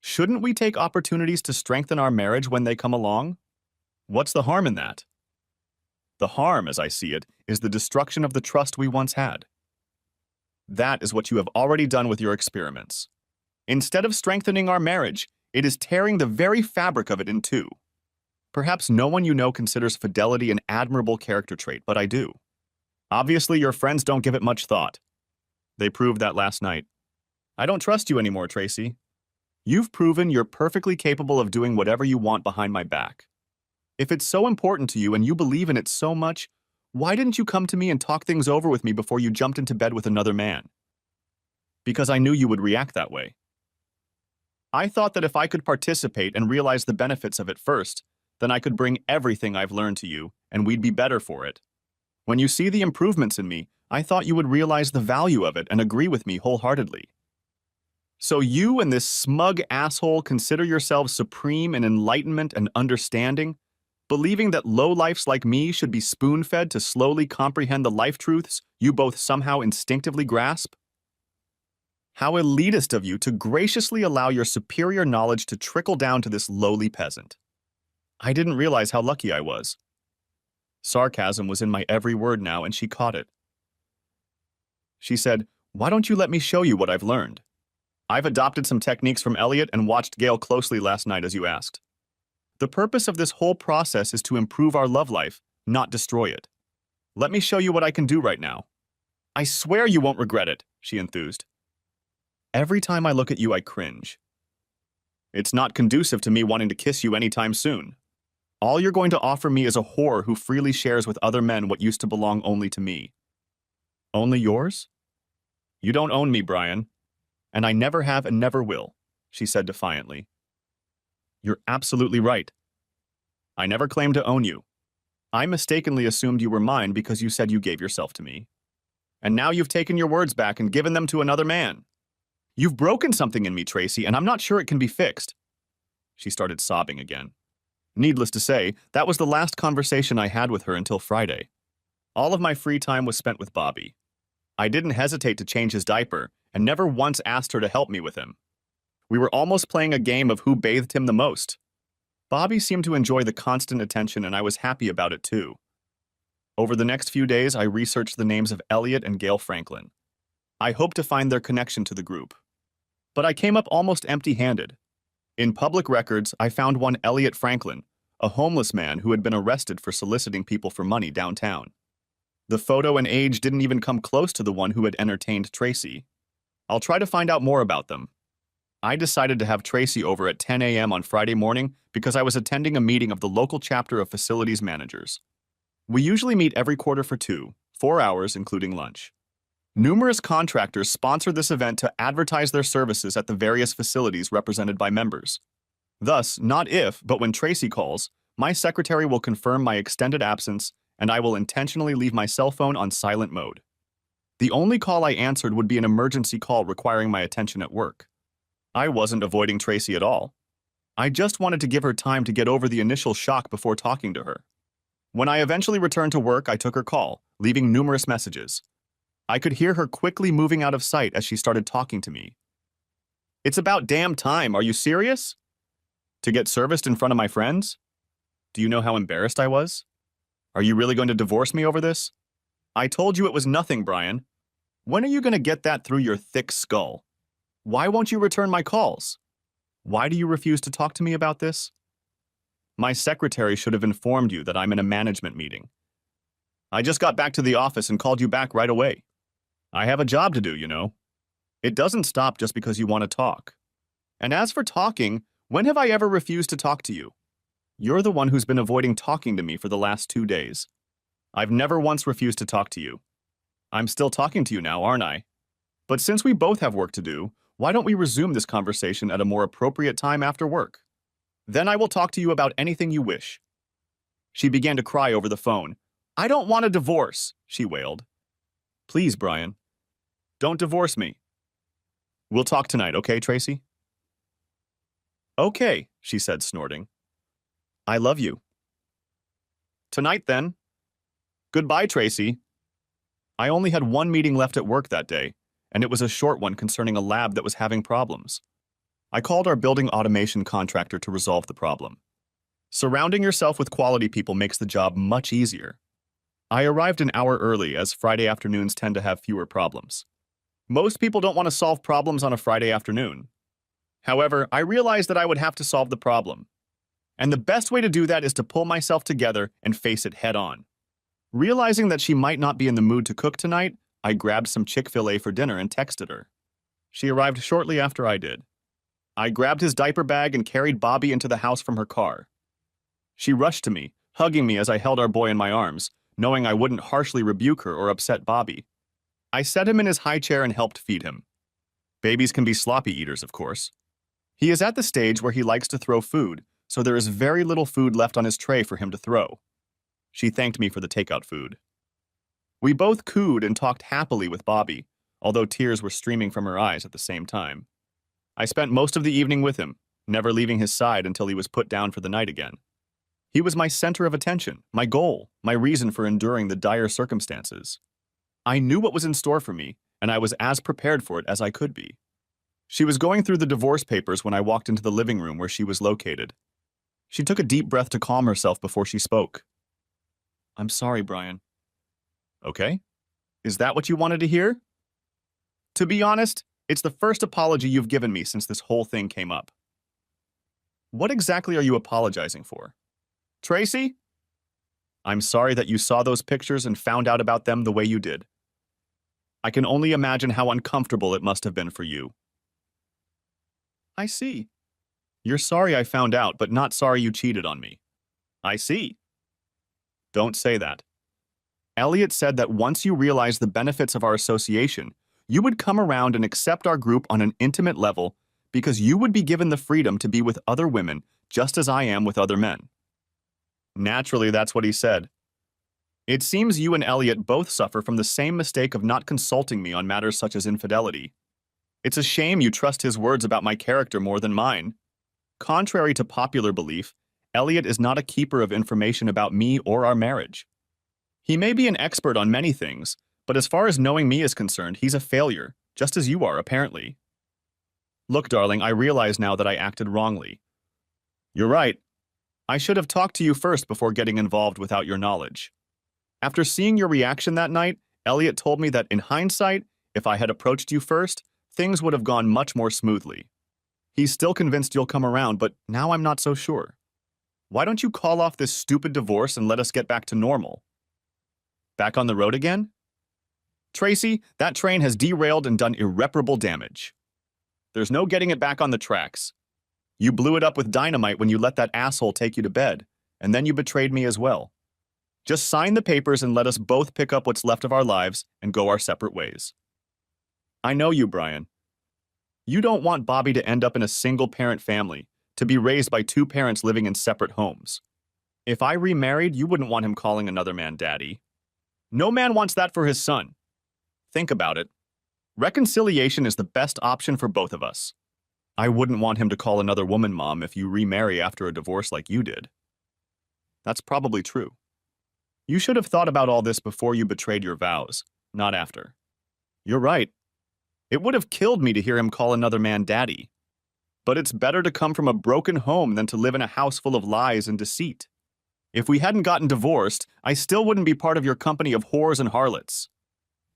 Shouldn't we take opportunities to strengthen our marriage when they come along? What's the harm in that? The harm, as I see it, is the destruction of the trust we once had. That is what you have already done with your experiments. Instead of strengthening our marriage, it is tearing the very fabric of it in two. Perhaps no one you know considers fidelity an admirable character trait, but I do. Obviously, your friends don't give it much thought. They proved that last night. I don't trust you anymore, Tracy. You've proven you're perfectly capable of doing whatever you want behind my back. If it's so important to you and you believe in it so much, why didn't you come to me and talk things over with me before you jumped into bed with another man? Because I knew you would react that way. I thought that if I could participate and realize the benefits of it first, then I could bring everything I've learned to you, and we'd be better for it. When you see the improvements in me, I thought you would realize the value of it and agree with me wholeheartedly. So you and this smug asshole consider yourselves supreme in enlightenment and understanding, believing that lowlifes like me should be spoon-fed to slowly comprehend the life truths you both somehow instinctively grasp? How elitist of you to graciously allow your superior knowledge to trickle down to this lowly peasant. I didn't realize how lucky I was. Sarcasm was in my every word now, and she caught it. She said, "Why don't you let me show you what I've learned? I've adopted some techniques from Elliot and watched Gail closely last night as you asked. The purpose of this whole process is to improve our love life, not destroy it. Let me show you what I can do right now." I swear you won't regret it, she enthused. Every time I look at you, I cringe. It's not conducive to me wanting to kiss you anytime soon. All you're going to offer me is a whore who freely shares with other men what used to belong only to me. Only yours? You don't own me, Brian. And I never have and never will, she said defiantly. You're absolutely right. I never claimed to own you. I mistakenly assumed you were mine because you said you gave yourself to me. And now you've taken your words back and given them to another man. You've broken something in me, Tracy, and I'm not sure it can be fixed. She started sobbing again. Needless to say, that was the last conversation I had with her until Friday. All of my free time was spent with Bobby. I didn't hesitate to change his diaper and never once asked her to help me with him. We were almost playing a game of who bathed him the most. Bobby seemed to enjoy the constant attention, and I was happy about it too. Over the next few days, I researched the names of Elliot and Gail Franklin. I hoped to find their connection to the group. But I came up almost empty-handed. In public records, I found one Elliot Franklin, a homeless man who had been arrested for soliciting people for money downtown. The photo and age didn't even come close to the one who had entertained Tracy. I'll try to find out more about them. I decided to have Tracy over at 10 a.m. on Friday morning because I was attending a meeting of the local chapter of facilities managers. We usually meet every quarter for 4 hours, including lunch. Numerous contractors sponsor this event to advertise their services at the various facilities represented by members. Thus, not if, but when Tracy calls, my secretary will confirm my extended absence, and I will intentionally leave my cell phone on silent mode. The only call I answered would be an emergency call requiring my attention at work. I wasn't avoiding Tracy at all. I just wanted to give her time to get over the initial shock before talking to her. When I eventually returned to work, I took her call, leaving numerous messages. I could hear her quickly moving out of sight as she started talking to me. It's about damn time, are you serious? To get serviced in front of my friends? Do you know how embarrassed I was? Are you really going to divorce me over this? I told you it was nothing, Brian. When are you going to get that through your thick skull? Why won't you return my calls? Why do you refuse to talk to me about this? My secretary should have informed you that I'm in a management meeting. I just got back to the office and called you back right away. I have a job to do, you know. It doesn't stop just because you want to talk. And as for talking, when have I ever refused to talk to you? You're the one who's been avoiding talking to me for the last 2 days. I've never once refused to talk to you. I'm still talking to you now, aren't I? But since we both have work to do, why don't we resume this conversation at a more appropriate time after work? Then I will talk to you about anything you wish. She began to cry over the phone. I don't want a divorce, she wailed. Please, Brian. Don't divorce me. We'll talk tonight, okay, Tracy? Okay, she said, snorting. I love you. Tonight, then. Goodbye, Tracy. I only had one meeting left at work that day, and it was a short one concerning a lab that was having problems. I called our building automation contractor to resolve the problem. Surrounding yourself with quality people makes the job much easier. I arrived an hour early, as Friday afternoons tend to have fewer problems. Most people don't want to solve problems on a Friday afternoon. However, I realized that I would have to solve the problem. And the best way to do that is to pull myself together and face it head on. Realizing that she might not be in the mood to cook tonight, I grabbed some Chick-fil-A for dinner and texted her. She arrived shortly after I did. I grabbed his diaper bag and carried Bobby into the house from her car. She rushed to me, hugging me as I held our boy in my arms, knowing I wouldn't harshly rebuke her or upset Bobby. I set him in his high chair and helped feed him. Babies can be sloppy eaters, of course. He is at the stage where he likes to throw food, so there is very little food left on his tray for him to throw. She thanked me for the takeout food. We both cooed and talked happily with Bobby, although tears were streaming from her eyes at the same time. I spent most of the evening with him, never leaving his side until he was put down for the night again. He was my center of attention, my goal, my reason for enduring the dire circumstances. I knew what was in store for me, and I was as prepared for it as I could be. She was going through the divorce papers when I walked into the living room where she was located. She took a deep breath to calm herself before she spoke. I'm sorry, Brian. Okay. Is that what you wanted to hear? To be honest, it's the first apology you've given me since this whole thing came up. What exactly are you apologizing for? Tracy? I'm sorry that you saw those pictures and found out about them the way you did. I can only imagine how uncomfortable it must have been for you. I see. You're sorry I found out, but not sorry you cheated on me. I see. Don't say that. Elliot said that once you realize the benefits of our association, you would come around and accept our group on an intimate level because you would be given the freedom to be with other women just as I am with other men. Naturally, that's what he said. It seems you and Elliot both suffer from the same mistake of not consulting me on matters such as infidelity. It's a shame you trust his words about my character more than mine. Contrary to popular belief, Elliot is not a keeper of information about me or our marriage. He may be an expert on many things, but as far as knowing me is concerned, he's a failure, just as you are, apparently. Look, darling, I realize now that I acted wrongly. You're right. I should have talked to you first before getting involved without your knowledge. After seeing your reaction that night, Elliot told me that in hindsight, if I had approached you first, things would have gone much more smoothly. He's still convinced you'll come around, but now I'm not so sure. Why don't you call off this stupid divorce and let us get back to normal? Back on the road again? Tracy, that train has derailed and done irreparable damage. There's no getting it back on the tracks. You blew it up with dynamite when you let that asshole take you to bed, and then you betrayed me as well. Just sign the papers and let us both pick up what's left of our lives and go our separate ways. I know you, Brian. You don't want Bobby to end up in a single-parent family, to be raised by two parents living in separate homes. If I remarried, you wouldn't want him calling another man daddy. No man wants that for his son. Think about it. Reconciliation is the best option for both of us. I wouldn't want him to call another woman mom if you remarry after a divorce like you did. That's probably true. You should have thought about all this before you betrayed your vows, not after. You're right. It would have killed me to hear him call another man daddy. But it's better to come from a broken home than to live in a house full of lies and deceit. If we hadn't gotten divorced, I still wouldn't be part of your company of whores and harlots.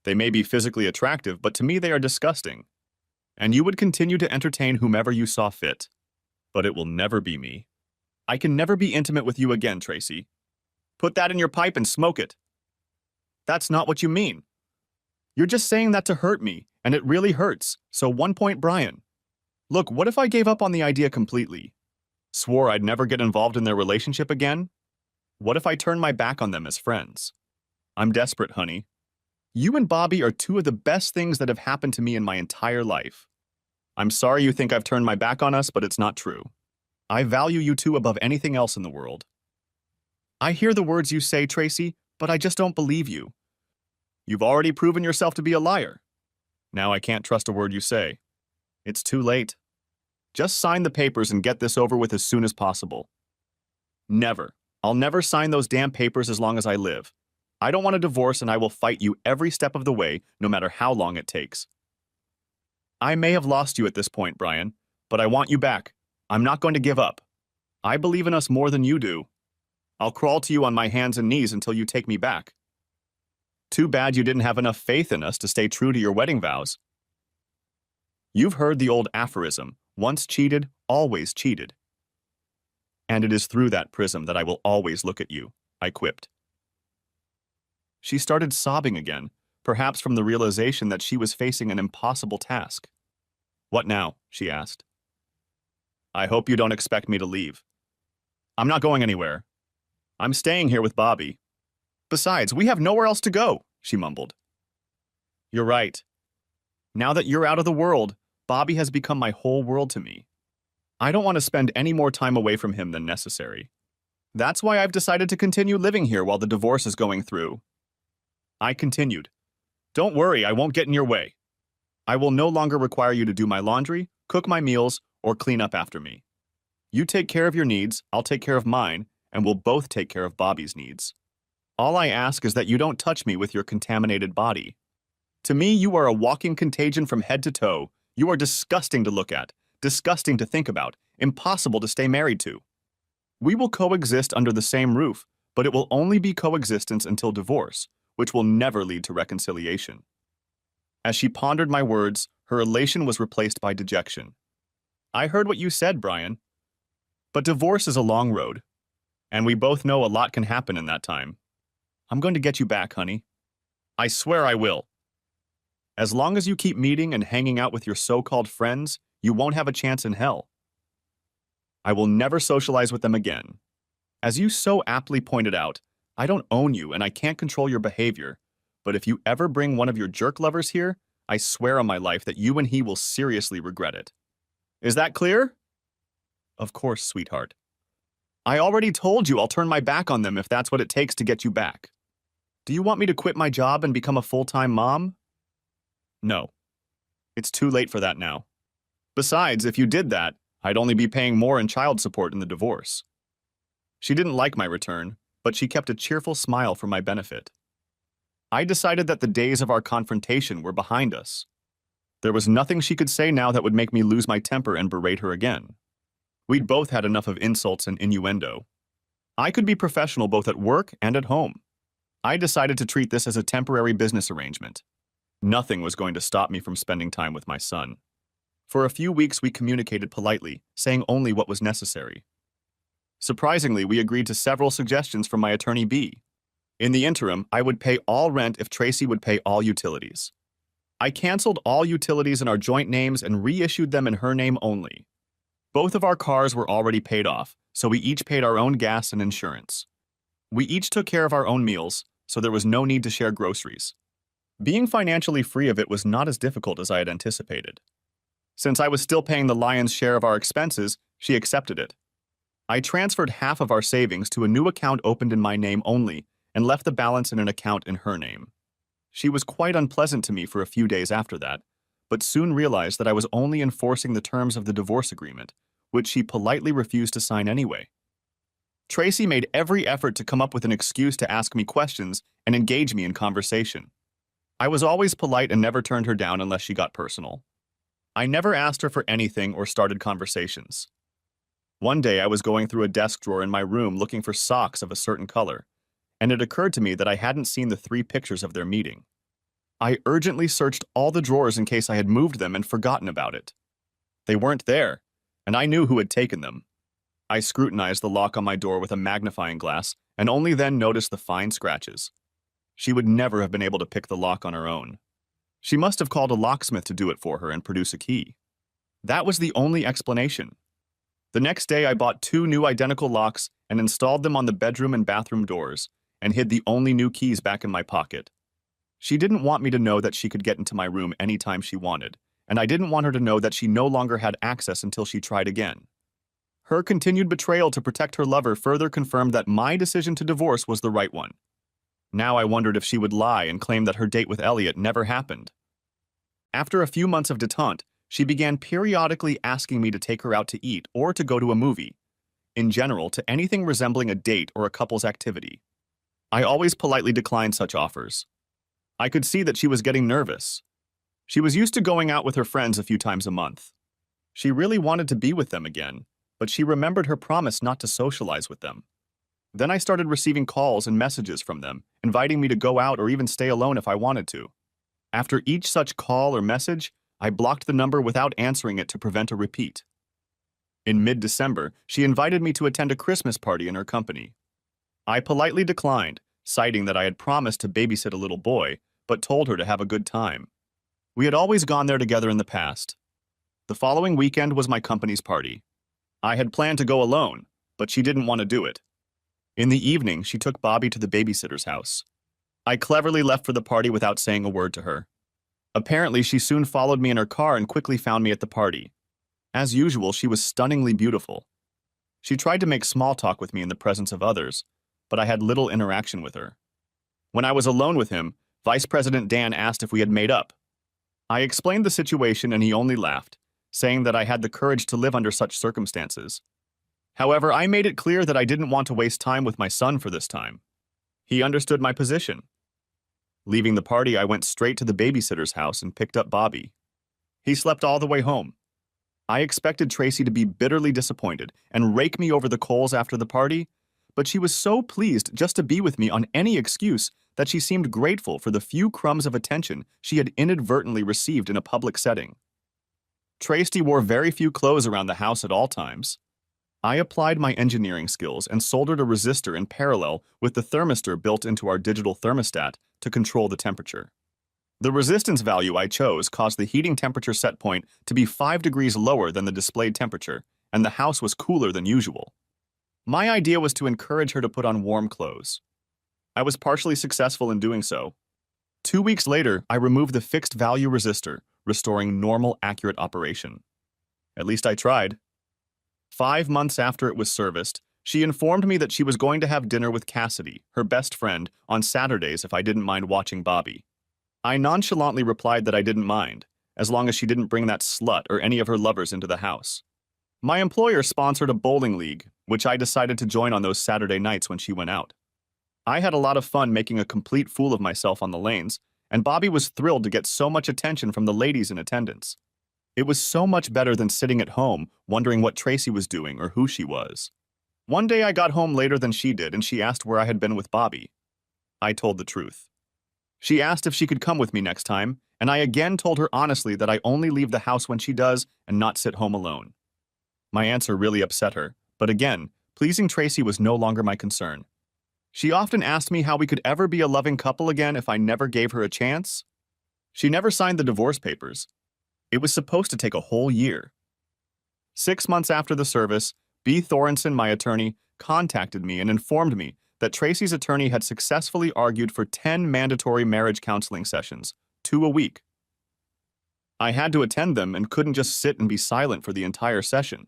They may be physically attractive, but to me they are disgusting. And you would continue to entertain whomever you saw fit. But it will never be me. I can never be intimate with you again, Tracy. Put that in your pipe and smoke it. That's not what you mean. You're just saying that to hurt me, and it really hurts. So 1 point, Brian. Look, what if I gave up on the idea completely? Swore I'd never get involved in their relationship again? What if I turned my back on them as friends? I'm desperate, honey. You and Bobby are two of the best things that have happened to me in my entire life. I'm sorry you think I've turned my back on us, but it's not true. I value you two above anything else in the world. I hear the words you say, Tracy, but I just don't believe you. You've already proven yourself to be a liar. Now I can't trust a word you say. It's too late. Just sign the papers and get this over with as soon as possible. Never. I'll never sign those damn papers as long as I live. I don't want a divorce, and I will fight you every step of the way, no matter how long it takes. I may have lost you at this point, Brian, but I want you back. I'm not going to give up. I believe in us more than you do. I'll crawl to you on my hands and knees until you take me back. Too bad you didn't have enough faith in us to stay true to your wedding vows. You've heard the old aphorism, once cheated, always cheated. And it is through that prism that I will always look at you, I quipped. She started sobbing again, perhaps from the realization that she was facing an impossible task. What now? She asked. I hope you don't expect me to leave. I'm not going anywhere. I'm staying here with Bobby. Besides, we have nowhere else to go, she mumbled. You're right. Now that you're out of the world, Bobby has become my whole world to me. I don't want to spend any more time away from him than necessary. That's why I've decided to continue living here while the divorce is going through. I continued. Don't worry, I won't get in your way. I will no longer require you to do my laundry, cook my meals, or clean up after me. You take care of your needs, I'll take care of mine, and we'll both take care of Bobby's needs. All I ask is that you don't touch me with your contaminated body. To me, you are a walking contagion from head to toe. You are disgusting to look at, disgusting to think about, impossible to stay married to. We will coexist under the same roof, but it will only be coexistence until divorce, which will never lead to reconciliation. As she pondered my words, her elation was replaced by dejection. I heard what you said, Brian. But divorce is a long road, and we both know a lot can happen in that time. I'm going to get you back, honey. I swear I will. As long as you keep meeting and hanging out with your so-called friends, you won't have a chance in hell. I will never socialize with them again. As you so aptly pointed out, I don't own you and I can't control your behavior, but if you ever bring one of your jerk lovers here, I swear on my life that you and he will seriously regret it. Is that clear? Of course, sweetheart. I already told you I'll turn my back on them if that's what it takes to get you back. Do you want me to quit my job and become a full-time mom? No. It's too late for that now. Besides, if you did that, I'd only be paying more in child support in the divorce. She didn't like my return, but she kept a cheerful smile for my benefit. I decided that the days of our confrontation were behind us. There was nothing she could say now that would make me lose my temper and berate her again. We'd both had enough of insults and innuendo. I could be professional both at work and at home. I decided to treat this as a temporary business arrangement. Nothing was going to stop me from spending time with my son. For a few weeks, we communicated politely, saying only what was necessary. Surprisingly, we agreed to several suggestions from my attorney B. In the interim, I would pay all rent if Tracy would pay all utilities. I canceled all utilities in our joint names and reissued them in her name only. Both of our cars were already paid off, so we each paid our own gas and insurance. We each took care of our own meals, so there was no need to share groceries. Being financially free of it was not as difficult as I had anticipated. Since I was still paying the lion's share of our expenses, she accepted it. I transferred half of our savings to a new account opened in my name only and left the balance in an account in her name. She was quite unpleasant to me for a few days after that, but soon realized that I was only enforcing the terms of the divorce agreement, which she politely refused to sign anyway. Tracy made every effort to come up with an excuse to ask me questions and engage me in conversation. I was always polite and never turned her down unless she got personal. I never asked her for anything or started conversations. One day I was going through a desk drawer in my room looking for socks of a certain color, and it occurred to me that I hadn't seen the 3 pictures of their meeting. I urgently searched all the drawers in case I had moved them and forgotten about it. They weren't there, and I knew who had taken them. I scrutinized the lock on my door with a magnifying glass and only then noticed the fine scratches. She would never have been able to pick the lock on her own. She must have called a locksmith to do it for her and produce a key. That was the only explanation. The next day I bought 2 new identical locks and installed them on the bedroom and bathroom doors and hid the only new keys back in my pocket. She didn't want me to know that she could get into my room anytime she wanted, and I didn't want her to know that she no longer had access until she tried again. Her continued betrayal to protect her lover further confirmed that my decision to divorce was the right one. Now I wondered if she would lie and claim that her date with Elliot never happened. After a few months of detente, she began periodically asking me to take her out to eat or to go to a movie, in general to anything resembling a date or a couple's activity. I always politely declined such offers. I could see that she was getting nervous. She was used to going out with her friends a few times a month. She really wanted to be with them again, but she remembered her promise not to socialize with them. Then I started receiving calls and messages from them, inviting me to go out or even stay alone if I wanted to. After each such call or message, I blocked the number without answering it to prevent a repeat. In mid-December, she invited me to attend a Christmas party in her company. I politely declined, citing that I had promised to babysit a little boy, but told her to have a good time. We had always gone there together in the past. The following weekend was my company's party. I had planned to go alone, but she didn't want to do it. In the evening, she took Bobby to the babysitter's house. I cleverly left for the party without saying a word to her. Apparently, she soon followed me in her car and quickly found me at the party. As usual, she was stunningly beautiful. She tried to make small talk with me in the presence of others, but I had little interaction with her. When I was alone with him, Vice President Dan asked if we had made up. I explained the situation and he only laughed, saying that I had the courage to live under such circumstances. However, I made it clear that I didn't want to waste time with my son for this time. He understood my position. Leaving the party, I went straight to the babysitter's house and picked up Bobby. He slept all the way home. I expected Tracy to be bitterly disappointed and rake me over the coals after the party, but she was so pleased just to be with me on any excuse that she seemed grateful for the few crumbs of attention she had inadvertently received in a public setting. Tracy wore very few clothes around the house at all times. I applied my engineering skills and soldered a resistor in parallel with the thermistor built into our digital thermostat to control the temperature. The resistance value I chose caused the heating temperature set point to be 5 degrees lower than the displayed temperature, and the house was cooler than usual. My idea was to encourage her to put on warm clothes. I was partially successful in doing so. 2 weeks later, I removed the fixed value resistor, restoring normal, accurate operation. At least I tried. 5 months after it was serviced, she informed me that she was going to have dinner with Cassidy, her best friend, on Saturdays if I didn't mind watching Bobby. I nonchalantly replied that I didn't mind, as long as she didn't bring that slut or any of her lovers into the house. My employer sponsored a bowling league, which I decided to join on those Saturday nights when she went out. I had a lot of fun making a complete fool of myself on the lanes, and Bobby was thrilled to get so much attention from the ladies in attendance. It was so much better than sitting at home wondering what Tracy was doing or who she was. One day I got home later than she did and she asked where I had been with Bobby. I told the truth. She asked if she could come with me next time, and I again told her honestly that I only leave the house when she does and not sit home alone. My answer really upset her, but again, pleasing Tracy was no longer my concern. She often asked me how we could ever be a loving couple again if I never gave her a chance. She never signed the divorce papers. It was supposed to take a whole year. 6 months after the service, B. Thorenson, my attorney, contacted me and informed me that Tracy's attorney had successfully argued for 10 mandatory marriage counseling sessions, 2 a week. I had to attend them and couldn't just sit and be silent for the entire session.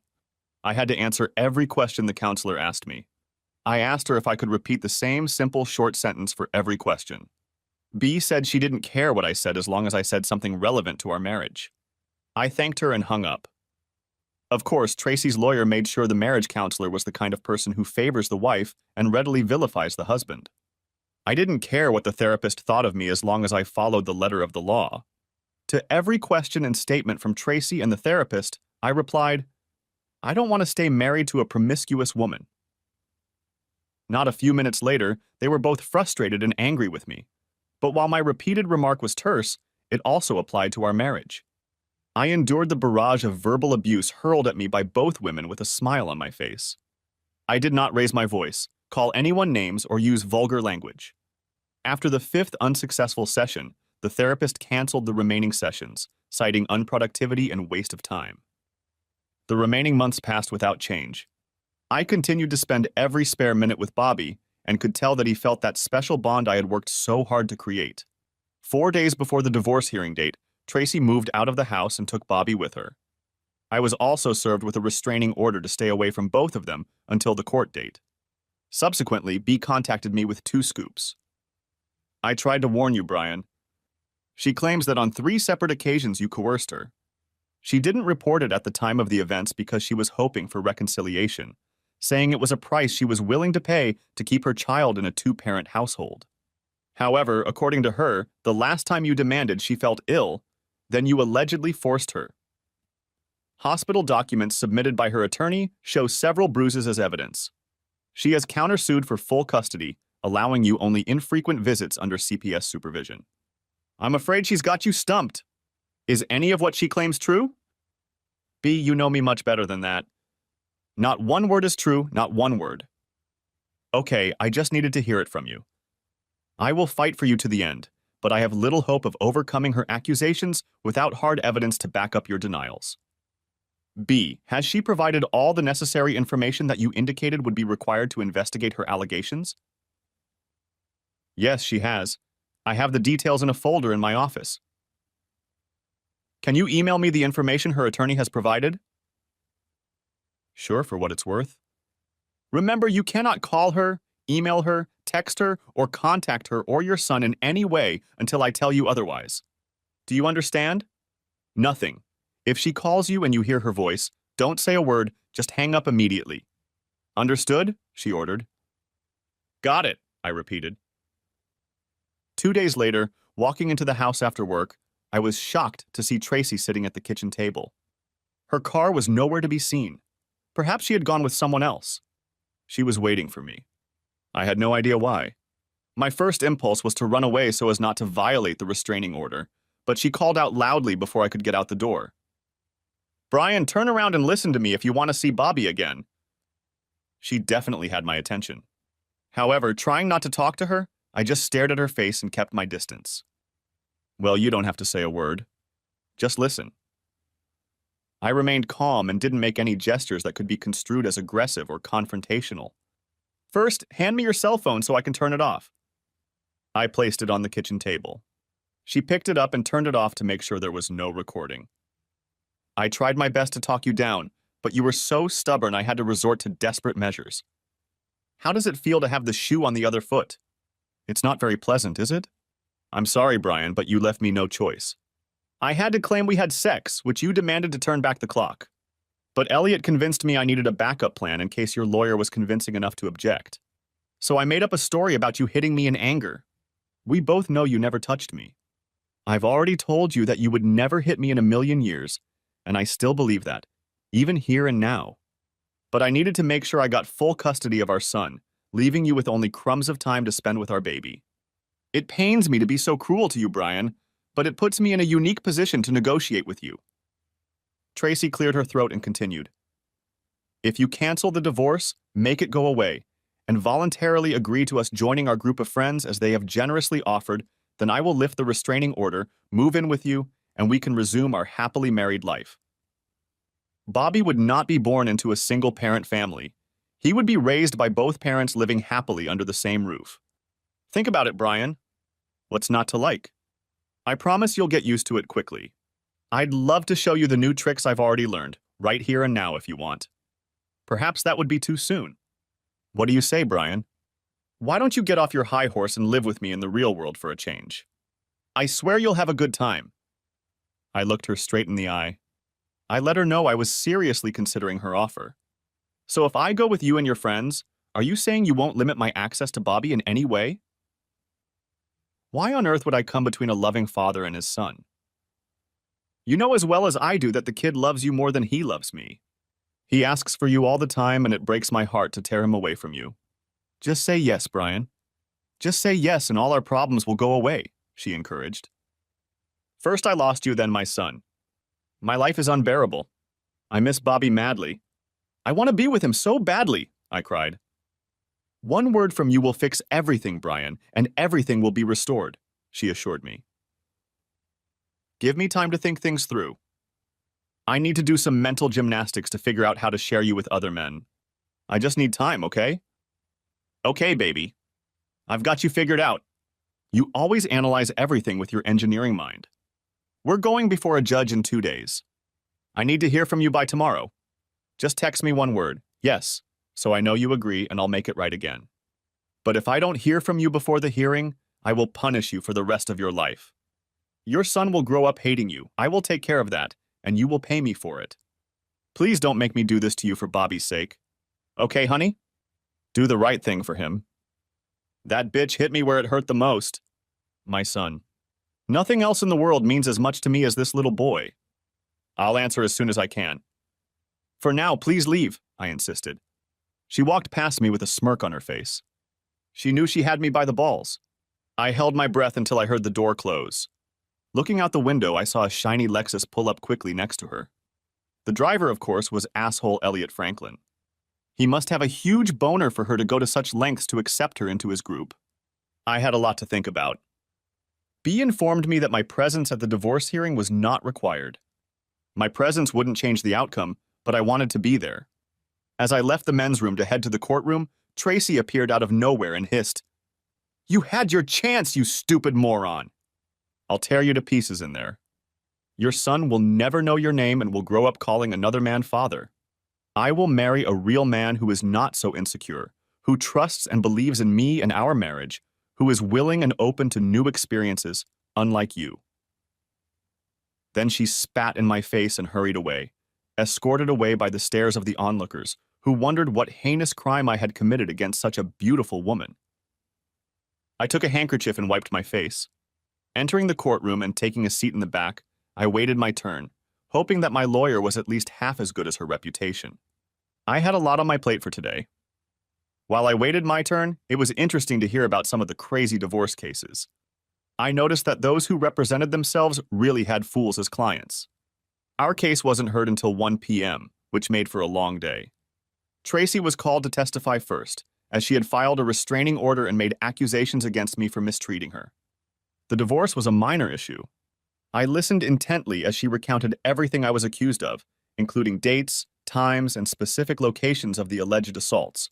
I had to answer every question the counselor asked me. I asked her if I could repeat the same simple short sentence for every question. B said she didn't care what I said as long as I said something relevant to our marriage. I thanked her and hung up. Of course, Tracy's lawyer made sure the marriage counselor was the kind of person who favors the wife and readily vilifies the husband. I didn't care what the therapist thought of me as long as I followed the letter of the law. To every question and statement from Tracy and the therapist, I replied, I don't want to stay married to a promiscuous woman. Not a few minutes later, they were both frustrated and angry with me. But while my repeated remark was terse, it also applied to our marriage. I endured the barrage of verbal abuse hurled at me by both women with a smile on my face. I did not raise my voice, call anyone names, or use vulgar language. After the fifth unsuccessful session, the therapist canceled the remaining sessions, citing unproductivity and waste of time. The remaining months passed without change. I continued to spend every spare minute with Bobby and could tell that he felt that special bond I had worked so hard to create. 4 days before the divorce hearing date, Tracy moved out of the house and took Bobby with her. I was also served with a restraining order to stay away from both of them until the court date. Subsequently, B contacted me with 2 scoops. I tried to warn you, Brian. She claims that on 3 separate occasions you coerced her. She didn't report it at the time of the events because she was hoping for reconciliation, saying it was a price she was willing to pay to keep her child in a 2-parent household. However, according to her, the last time you demanded she felt ill, then you allegedly forced her. Hospital documents submitted by her attorney show several bruises as evidence. She has countersued for full custody, allowing you only infrequent visits under CPS supervision. I'm afraid she's got you stumped. Is any of what she claims true? B, you know me much better than that. Not one word is true, not one word. Okay, I just needed to hear it from you. I will fight for you to the end, but I have little hope of overcoming her accusations without hard evidence to back up your denials. B, has she provided all the necessary information that you indicated would be required to investigate her allegations? Yes, she has. I have the details in a folder in my office. Can you email me the information her attorney has provided? Sure, for what it's worth. Remember, you cannot call her, email her, text her, or contact her or your son in any way until I tell you otherwise. Do you understand? Nothing. If she calls you and you hear her voice, don't say a word, just hang up immediately. Understood? She ordered. Got it, I repeated. 2 days later, walking into the house after work, I was shocked to see Tracy sitting at the kitchen table. Her car was nowhere to be seen. Perhaps she had gone with someone else. She was waiting for me. I had no idea why. My first impulse was to run away so as not to violate the restraining order, but she called out loudly before I could get out the door. Brian, turn around and listen to me if you want to see Bobby again. She definitely had my attention. However, trying not to talk to her, I just stared at her face and kept my distance. Well, you don't have to say a word. Just listen. I remained calm and didn't make any gestures that could be construed as aggressive or confrontational. First, hand me your cell phone so I can turn it off. I placed it on the kitchen table. She picked it up and turned it off to make sure there was no recording. I tried my best to talk you down, but you were so stubborn I had to resort to desperate measures. How does it feel to have the shoe on the other foot? It's not very pleasant, is it? I'm sorry, Brian, but you left me no choice. I had to claim we had sex, which you demanded to turn back the clock. But Elliot convinced me I needed a backup plan in case your lawyer was convincing enough to object. So I made up a story about you hitting me in anger. We both know you never touched me. I've already told you that you would never hit me in a million years, and I still believe that, even here and now. But I needed to make sure I got full custody of our son, leaving you with only crumbs of time to spend with our baby. It pains me to be so cruel to you, Brian, but it puts me in a unique position to negotiate with you. Tracy cleared her throat and continued. If you cancel the divorce, make it go away, and voluntarily agree to us joining our group of friends as they have generously offered, then I will lift the restraining order, move in with you, and we can resume our happily married life. Bobby would not be born into a single-parent family. He would be raised by both parents living happily under the same roof. Think about it, Brian. What's not to like? I promise you'll get used to it quickly. I'd love to show you the new tricks I've already learned, right here and now if you want. Perhaps that would be too soon. What do you say, Brian? Why don't you get off your high horse and live with me in the real world for a change? I swear you'll have a good time. I looked her straight in the eye. I let her know I was seriously considering her offer. So if I go with you and your friends, are you saying you won't limit my access to Bobby in any way? Why on earth would I come between a loving father and his son? You know as well as I do that the kid loves you more than he loves me. He asks for you all the time, and it breaks my heart to tear him away from you. Just say yes, Brian. Just say yes and all our problems will go away, she encouraged. First I lost you, then my son. My life is unbearable. I miss Bobby madly. I want to be with him so badly, I cried. One word from you will fix everything, Brian, and everything will be restored, she assured me. Give me time to think things through. I need to do some mental gymnastics to figure out how to share you with other men. I just need time, okay? Okay, baby. I've got you figured out. You always analyze everything with your engineering mind. We're going before a judge in 2 days. I need to hear from you by tomorrow. Just text me one word, yes, so I know you agree and I'll make it right again. But if I don't hear from you before the hearing, I will punish you for the rest of your life. Your son will grow up hating you. I will take care of that, and you will pay me for it. Please don't make me do this to you for Bobby's sake. Okay, honey? Do the right thing for him. That bitch hit me where it hurt the most. My son. Nothing else in the world means as much to me as this little boy. I'll answer as soon as I can. For now, please leave, I insisted. She walked past me with a smirk on her face. She knew she had me by the balls. I held my breath until I heard the door close. Looking out the window, I saw a shiny Lexus pull up quickly next to her. The driver, of course, was asshole Elliot Franklin. He must have a huge boner for her to go to such lengths to accept her into his group. I had a lot to think about. B informed me that my presence at the divorce hearing was not required. My presence wouldn't change the outcome, but I wanted to be there. As I left the men's room to head to the courtroom, Tracy appeared out of nowhere and hissed, "You had your chance, you stupid moron! I'll tear you to pieces in there. Your son will never know your name and will grow up calling another man father. I will marry a real man who is not so insecure, who trusts and believes in me and our marriage, who is willing and open to new experiences, unlike you." Then she spat in my face and hurried away, escorted away by the stares of the onlookers, who wondered what heinous crime I had committed against such a beautiful woman. I took a handkerchief and wiped my face. Entering the courtroom and taking a seat in the back, I waited my turn, hoping that my lawyer was at least half as good as her reputation. I had a lot on my plate for today. While I waited my turn, it was interesting to hear about some of the crazy divorce cases. I noticed that those who represented themselves really had fools as clients. Our case wasn't heard until 1 p.m., which made for a long day. Tracy was called to testify first, as she had filed a restraining order and made accusations against me for mistreating her. The divorce was a minor issue. I listened intently as she recounted everything I was accused of, including dates, times, and specific locations of the alleged assaults.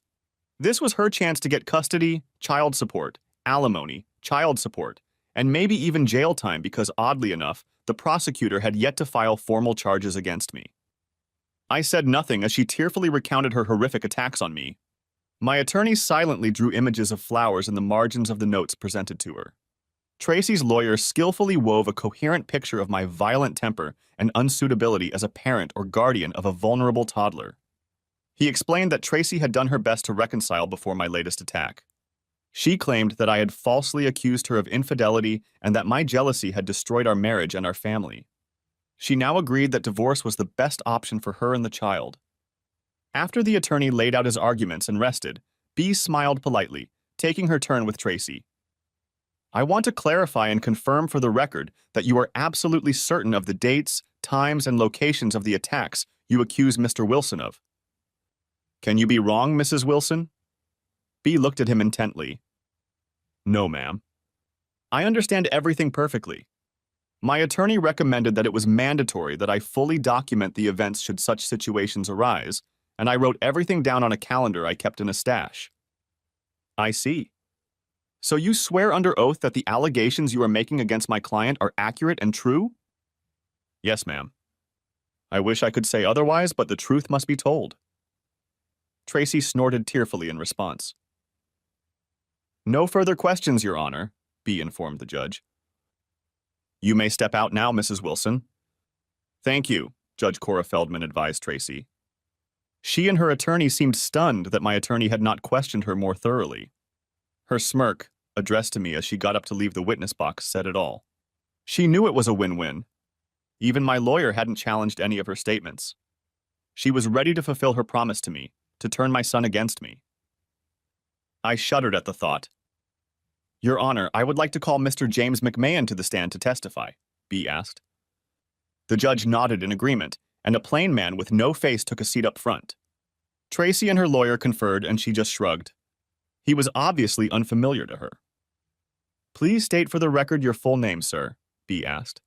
This was her chance to get custody, child support, alimony, child support, and maybe even jail time because, oddly enough, the prosecutor had yet to file formal charges against me. I said nothing as she tearfully recounted her horrific attacks on me. My attorney silently drew images of flowers in the margins of the notes presented to her. Tracy's lawyer skillfully wove a coherent picture of my violent temper and unsuitability as a parent or guardian of a vulnerable toddler. He explained that Tracy had done her best to reconcile before my latest attack. She claimed that I had falsely accused her of infidelity and that my jealousy had destroyed our marriage and our family. She now agreed that divorce was the best option for her and the child. After the attorney laid out his arguments and rested, B smiled politely, taking her turn with Tracy. "I want to clarify and confirm for the record that you are absolutely certain of the dates, times, and locations of the attacks you accuse Mr. Wilson of." "Can you be wrong, Mrs. Wilson?" B looked at him intently. "No, ma'am. I understand everything perfectly. My attorney recommended that it was mandatory that I fully document the events should such situations arise, and I wrote everything down on a calendar I kept in a stash." "I see. So you swear under oath that the allegations you are making against my client are accurate and true?" "Yes, ma'am. I wish I could say otherwise, but the truth must be told." Tracy snorted tearfully in response. No further questions, Your Honor, B informed the judge. You may step out now, Mrs. Wilson. Thank you, Judge Cora Feldman advised Tracy. She and her attorney seemed stunned that my attorney had not questioned her more thoroughly. Her smirk, addressed to me as she got up to leave the witness box, said it all. She knew it was a win-win. Even my lawyer hadn't challenged any of her statements. She was ready to fulfill her promise to me, to turn my son against me. I shuddered at the thought. Your Honor, I would like to call Mr. James McMahon to the stand to testify, B asked. The judge nodded in agreement, and a plain man with no face took a seat up front. Tracy and her lawyer conferred, and she just shrugged. He was obviously unfamiliar to her. Please state for the record your full name, sir, B asked.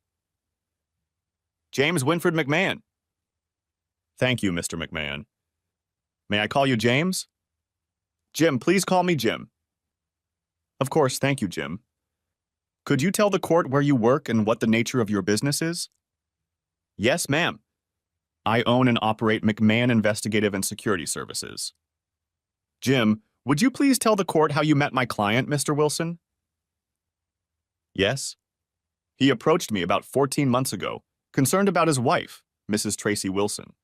James Winfred McMahon. Thank you, Mr. McMahon. May I call you James? Jim, please call me Jim. Of course, thank you, Jim. Could you tell the court where you work and what the nature of your business is? Yes, ma'am. I own and operate McMahon Investigative and Security Services. Jim, would you please tell the court how you met my client, Mr. Wilson? Yes. He approached me about 14 months ago, concerned about his wife, Mrs. Tracy Wilson.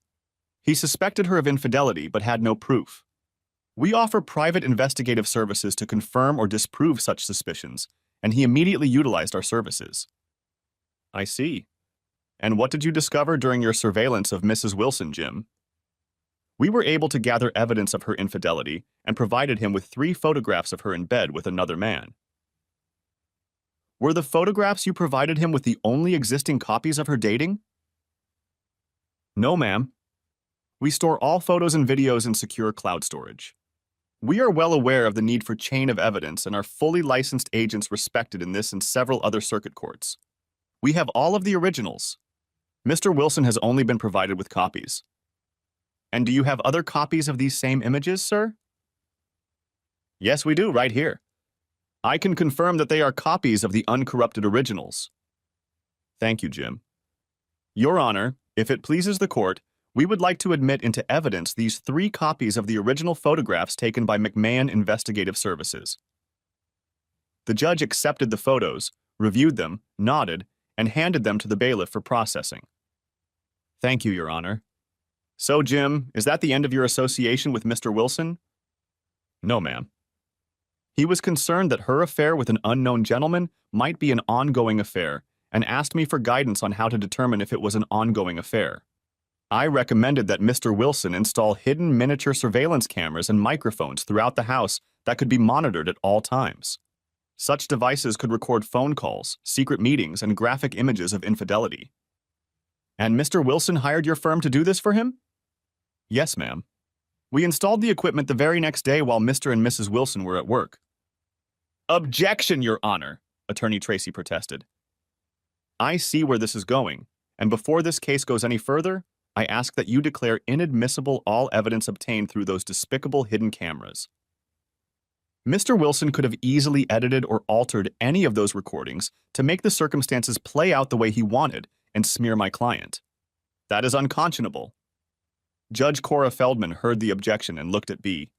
He suspected her of infidelity but had no proof. We offer private investigative services to confirm or disprove such suspicions, and he immediately utilized our services. I see. And what did you discover during your surveillance of Mrs. Wilson, Jim? We were able to gather evidence of her infidelity and provided him with 3 photographs of her in bed with another man. Were the photographs you provided him with the only existing copies of her dating? No, ma'am. We store all photos and videos in secure cloud storage. We are well aware of the need for chain of evidence and are fully licensed agents respected in this and several other circuit courts. We have all of the originals. Mr. Wilson has only been provided with copies. And do you have other copies of these same images, sir? Yes, we do, right here. I can confirm that they are copies of the uncorrupted originals. Thank you, Jim. Your Honor, if it pleases the court, we would like to admit into evidence these 3 copies of the original photographs taken by McMahon Investigative Services. The judge accepted the photos, reviewed them, nodded, and handed them to the bailiff for processing. Thank you, Your Honor. So, Jim, is that the end of your association with Mr. Wilson? No, ma'am. He was concerned that her affair with an unknown gentleman might be an ongoing affair and asked me for guidance on how to determine if it was an ongoing affair. I recommended that Mr. Wilson install hidden miniature surveillance cameras and microphones throughout the house that could be monitored at all times. Such devices could record phone calls, secret meetings, and graphic images of infidelity. And Mr. Wilson hired your firm to do this for him? Yes, ma'am. We installed the equipment the very next day while Mr. and Mrs. Wilson were at work. Objection, Your Honor, Attorney Tracy protested. I see where this is going, and before this case goes any further, I ask that you declare inadmissible all evidence obtained through those despicable hidden cameras. Mr. Wilson could have easily edited or altered any of those recordings to make the circumstances play out the way he wanted and smear my client. That is unconscionable. Judge Cora Feldman heard the objection and looked at B.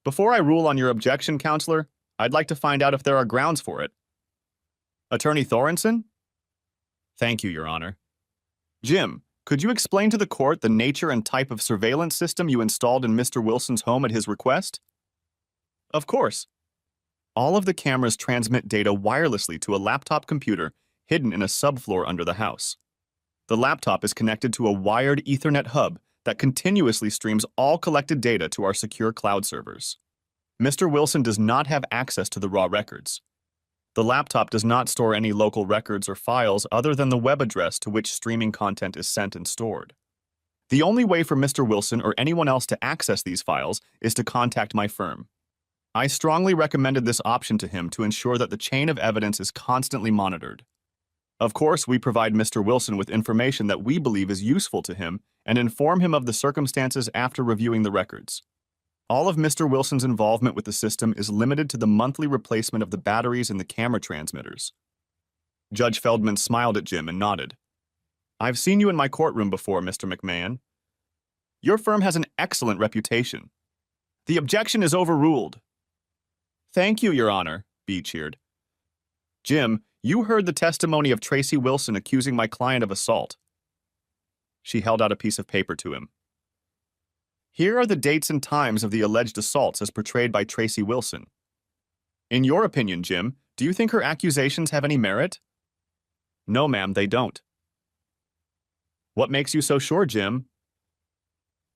Before I rule on your objection, Counselor, I'd like to find out if there are grounds for it. Attorney Thorenson? Thank you, Your Honor. Jim, could you explain to the court the nature and type of surveillance system you installed in Mr. Wilson's home at his request? Of course. All of the cameras transmit data wirelessly to a laptop computer hidden in a subfloor under the house. The laptop is connected to a wired Ethernet hub that continuously streams all collected data to our secure cloud servers. Mr. Wilson does not have access to the raw records. The laptop does not store any local records or files other than the web address to which streaming content is sent and stored. The only way for Mr. Wilson or anyone else to access these files is to contact my firm. I strongly recommended this option to him to ensure that the chain of evidence is constantly monitored. Of course, we provide Mr. Wilson with information that we believe is useful to him and inform him of the circumstances after reviewing the records. All of Mr. Wilson's involvement with the system is limited to the monthly replacement of the batteries in the camera transmitters. Judge Feldman smiled at Jim and nodded. I've seen you in my courtroom before, Mr. McMahon. Your firm has an excellent reputation. The objection is overruled. Thank you, Your Honor, B cheered. Jim, you heard the testimony of Tracy Wilson accusing my client of assault. She held out a piece of paper to him. Here are the dates and times of the alleged assaults as portrayed by Tracy Wilson. In your opinion, Jim, do you think her accusations have any merit? No, ma'am, they don't. What makes you so sure, Jim?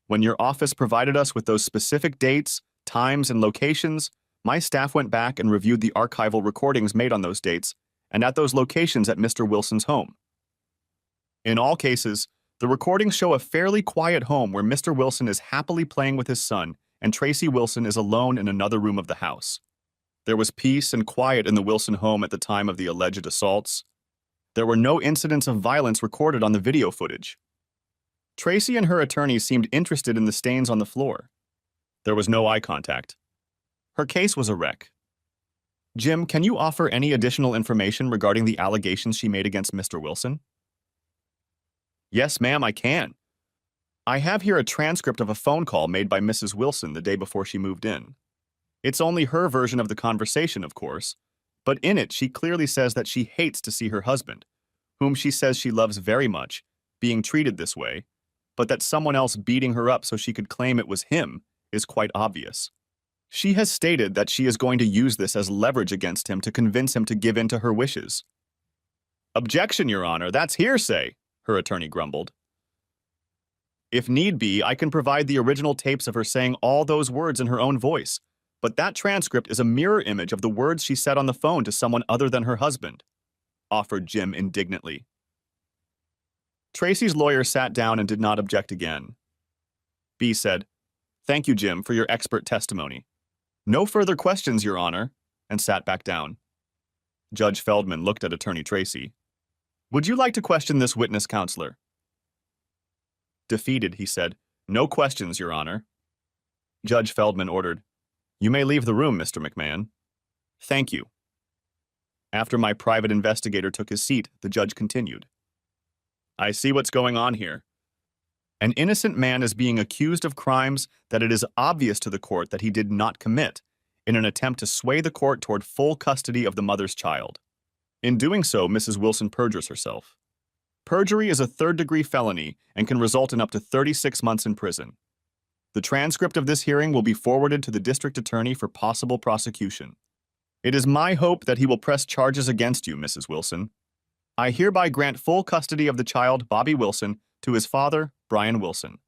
When your office provided us with those specific dates, times, and locations, my staff went back and reviewed the archival recordings made on those dates and at those locations at Mr. Wilson's home. In all cases, the recordings show a fairly quiet home where Mr. Wilson is happily playing with his son and Tracy Wilson is alone in another room of the house. There was peace and quiet in the Wilson home at the time of the alleged assaults. There were no incidents of violence recorded on the video footage. Tracy and her attorneys seemed interested in the stains on the floor. There was no eye contact. Her case was a wreck. Jim, can you offer any additional information regarding the allegations she made against Mr. Wilson? Yes, ma'am, I can. I have here a transcript of a phone call made by Mrs. Wilson the day before she moved in. It's only her version of the conversation, of course, but in it she clearly says that she hates to see her husband, whom she says she loves very much, being treated this way, but that someone else beating her up so she could claim it was him is quite obvious. She has stated that she is going to use this as leverage against him to convince him to give in to her wishes. Objection, Your Honor, that's hearsay, her attorney grumbled. If need be, I can provide the original tapes of her saying all those words in her own voice, but that transcript is a mirror image of the words she said on the phone to someone other than her husband, offered Jim indignantly. Tracy's lawyer sat down and did not object again. B said, Thank you, Jim, for your expert testimony. No further questions, Your Honor, and sat back down. Judge Feldman looked at Attorney Tracy. Would you like to question this witness, counselor? Defeated, he said, No questions, Your Honor. Judge Feldman ordered, You may leave the room, Mr. McMahon. Thank you. After my private investigator took his seat, the judge continued. I see what's going on here. An innocent man is being accused of crimes that it is obvious to the court that he did not commit, in an attempt to sway the court toward full custody of the mother's child. In doing so, Mrs. Wilson perjures herself. Perjury is a third-degree felony and can result in up to 36 months in prison. The transcript of this hearing will be forwarded to the district attorney for possible prosecution. It is my hope that he will press charges against you, Mrs. Wilson. I hereby grant full custody of the child, Bobby Wilson, to his father, Brian Wilson.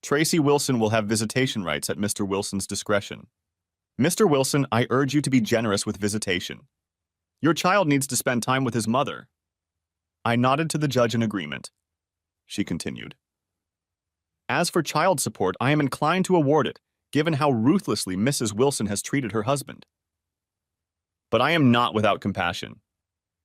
Tracy Wilson will have visitation rights at Mr. Wilson's discretion. Mr. Wilson, I urge you to be generous with visitation. Your child needs to spend time with his mother. I nodded to the judge in agreement. She continued. As for child support, I am inclined to award it, given how ruthlessly Mrs. Wilson has treated her husband. But I am not without compassion.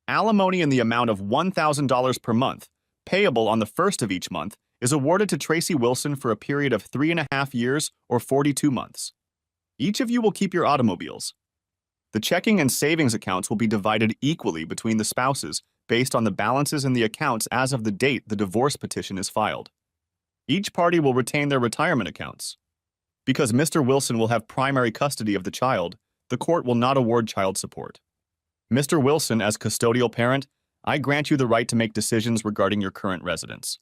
Alimony in the amount of $1,000 per month, payable on the first of each month, is awarded to Tracy Wilson for a period of 3.5 years or 42 months. Each of you will keep your automobiles. The checking and savings accounts will be divided equally between the spouses based on the balances in the accounts as of the date the divorce petition is filed. Each party will retain their retirement accounts. Because Mr. Wilson will have primary custody of the child, the court will not award child support. Mr. Wilson, as custodial parent, I grant you the right to make decisions regarding your current residence.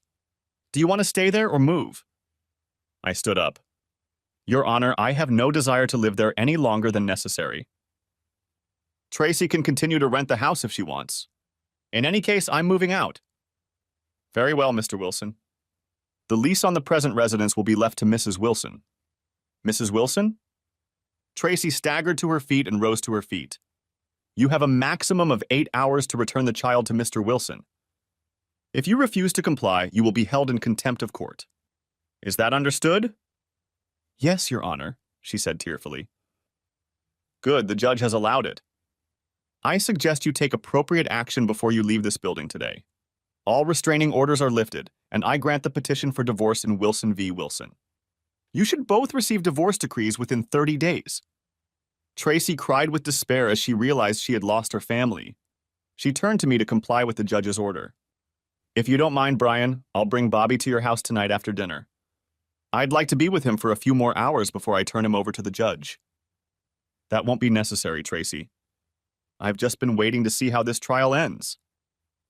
Do you want to stay there or move? I stood up. Your Honor, I have no desire to live there any longer than necessary. Tracy can continue to rent the house if she wants. In any case, I'm moving out. Very well, Mr. Wilson. The lease on the present residence will be left to Mrs. Wilson. Mrs. Wilson? Tracy staggered to her feet and rose to her feet. You have a maximum of 8 hours to return the child to Mr. Wilson. If you refuse to comply, you will be held in contempt of court. Is that understood? Yes, Your Honor, she said tearfully. Good, the judge has allowed it. I suggest you take appropriate action before you leave this building today. All restraining orders are lifted, and I grant the petition for divorce in Wilson v. Wilson. You should both receive divorce decrees within 30 days. Tracy cried with despair as she realized she had lost her family. She turned to me to comply with the judge's order. If you don't mind, Brian, I'll bring Bobby to your house tonight after dinner. I'd like to be with him for a few more hours before I turn him over to the judge. That won't be necessary, Tracy. I've just been waiting to see how this trial ends.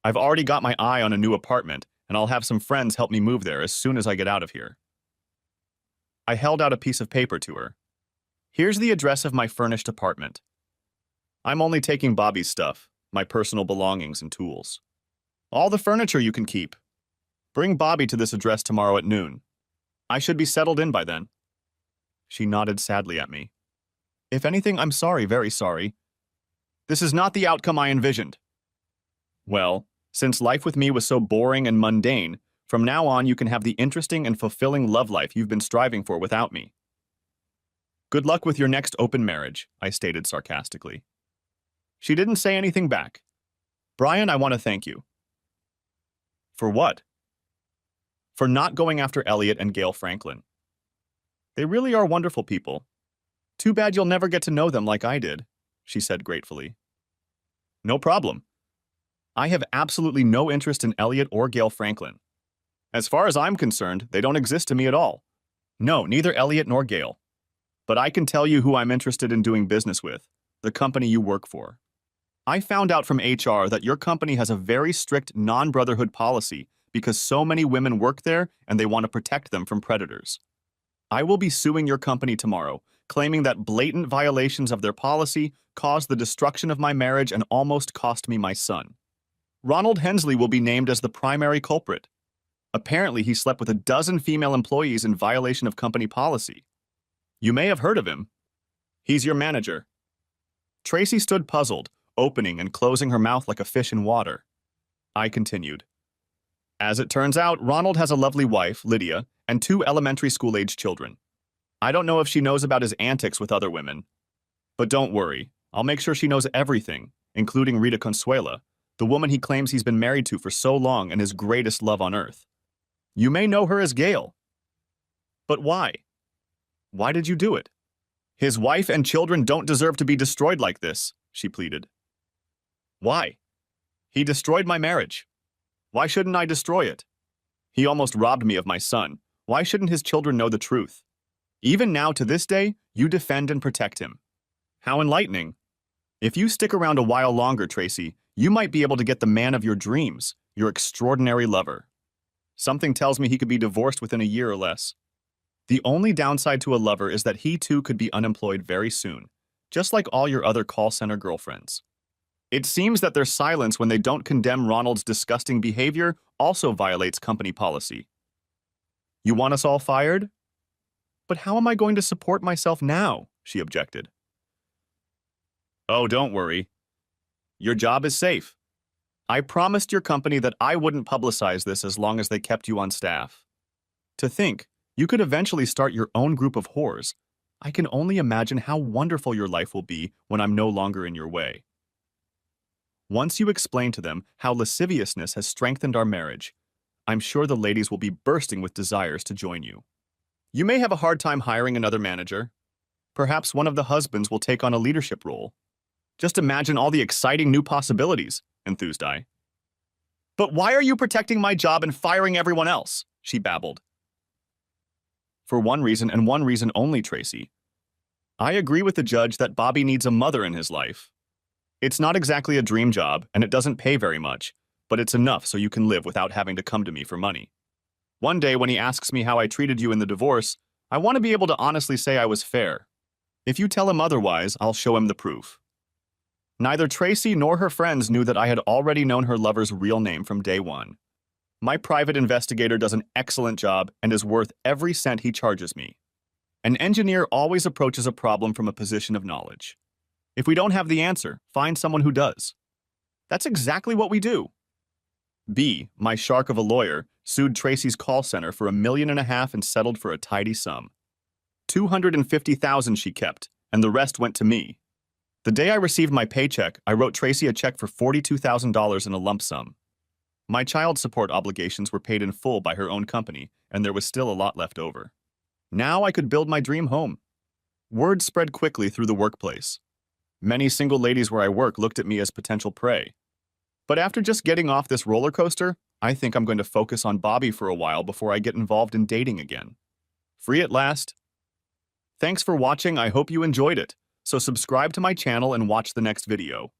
I've already got my eye on a new apartment, and I'll have some friends help me move there as soon as I get out of here. I held out a piece of paper to her. Here's the address of my furnished apartment. I'm only taking Bobby's stuff, my personal belongings and tools. All the furniture you can keep. Bring Bobby to this address tomorrow at noon. I should be settled in by then. She nodded sadly at me. If anything, I'm sorry, very sorry. This is not the outcome I envisioned. Well, since life with me was so boring and mundane, from now on you can have the interesting and fulfilling love life you've been striving for without me. Good luck with your next open marriage, I stated sarcastically. She didn't say anything back. Brian, I want to thank you. For what? For not going after Elliot and Gail Franklin. They really are wonderful people. Too bad you'll never get to know them like I did, she said gratefully. No problem. I have absolutely no interest in Elliot or Gail Franklin. As far as I'm concerned, they don't exist to me at all. No, neither Elliot nor Gail. But I can tell you who I'm interested in doing business with, the company you work for. I found out from HR that your company has a very strict non-brotherhood policy because so many women work there and they want to protect them from predators. I will be suing your company tomorrow, claiming that blatant violations of their policy caused the destruction of my marriage and almost cost me my son. Ronald Hensley will be named as the primary culprit. Apparently, he slept with a dozen female employees in violation of company policy. You may have heard of him. He's your manager. Tracy stood puzzled, opening and closing her mouth like a fish in water. I continued. As it turns out, Ronald has a lovely wife, Lydia, and 2 elementary school-age children. I don't know if she knows about his antics with other women. But don't worry, I'll make sure she knows everything, including Rita Consuela, the woman he claims he's been married to for so long and his greatest love on earth. You may know her as Gail. But why? Why did you do it? His wife and children don't deserve to be destroyed like this, she pleaded. Why? He destroyed my marriage. Why shouldn't I destroy it? He almost robbed me of my son. Why shouldn't his children know the truth? Even now, to this day, you defend and protect him. How enlightening. If you stick around a while longer, Tracy, you might be able to get the man of your dreams, your extraordinary lover. Something tells me he could be divorced within a year or less. The only downside to a lover is that he too could be unemployed very soon, just like all your other call center girlfriends. It seems that their silence when they don't condemn Ronald's disgusting behavior also violates company policy. You want us all fired? But how am I going to support myself now? She objected. Oh, don't worry. Your job is safe. I promised your company that I wouldn't publicize this as long as they kept you on staff. To think, you could eventually start your own group of whores. I can only imagine how wonderful your life will be when I'm no longer in your way. Once you explain to them how lasciviousness has strengthened our marriage, I'm sure the ladies will be bursting with desires to join you. You may have a hard time hiring another manager. Perhaps one of the husbands will take on a leadership role. Just imagine all the exciting new possibilities, enthused I. But why are you protecting my job and firing everyone else? She babbled. For one reason and one reason only, Tracy. I agree with the judge that Bobby needs a mother in his life. It's not exactly a dream job, and it doesn't pay very much, but it's enough so you can live without having to come to me for money. One day when he asks me how I treated you in the divorce, I want to be able to honestly say I was fair. If you tell him otherwise, I'll show him the proof. Neither Tracy nor her friends knew that I had already known her lover's real name from day one. My private investigator does an excellent job and is worth every cent he charges me. An engineer always approaches a problem from a position of knowledge. If we don't have the answer, find someone who does. That's exactly what we do. B, my shark of a lawyer, sued Tracy's call center for $1.5 million and settled for a tidy sum. $250,000 she kept, and the rest went to me. The day I received my paycheck, I wrote Tracy a check for $42,000 in a lump sum. My child support obligations were paid in full by her own company, and there was still a lot left over. Now I could build my dream home. Word spread quickly through the workplace. Many single ladies where I work looked at me as potential prey. But after just getting off this roller coaster, I think I'm going to focus on Bobby for a while before I get involved in dating again. Free at last. Thanks for watching. I hope you enjoyed it. So subscribe to my channel and watch the next video.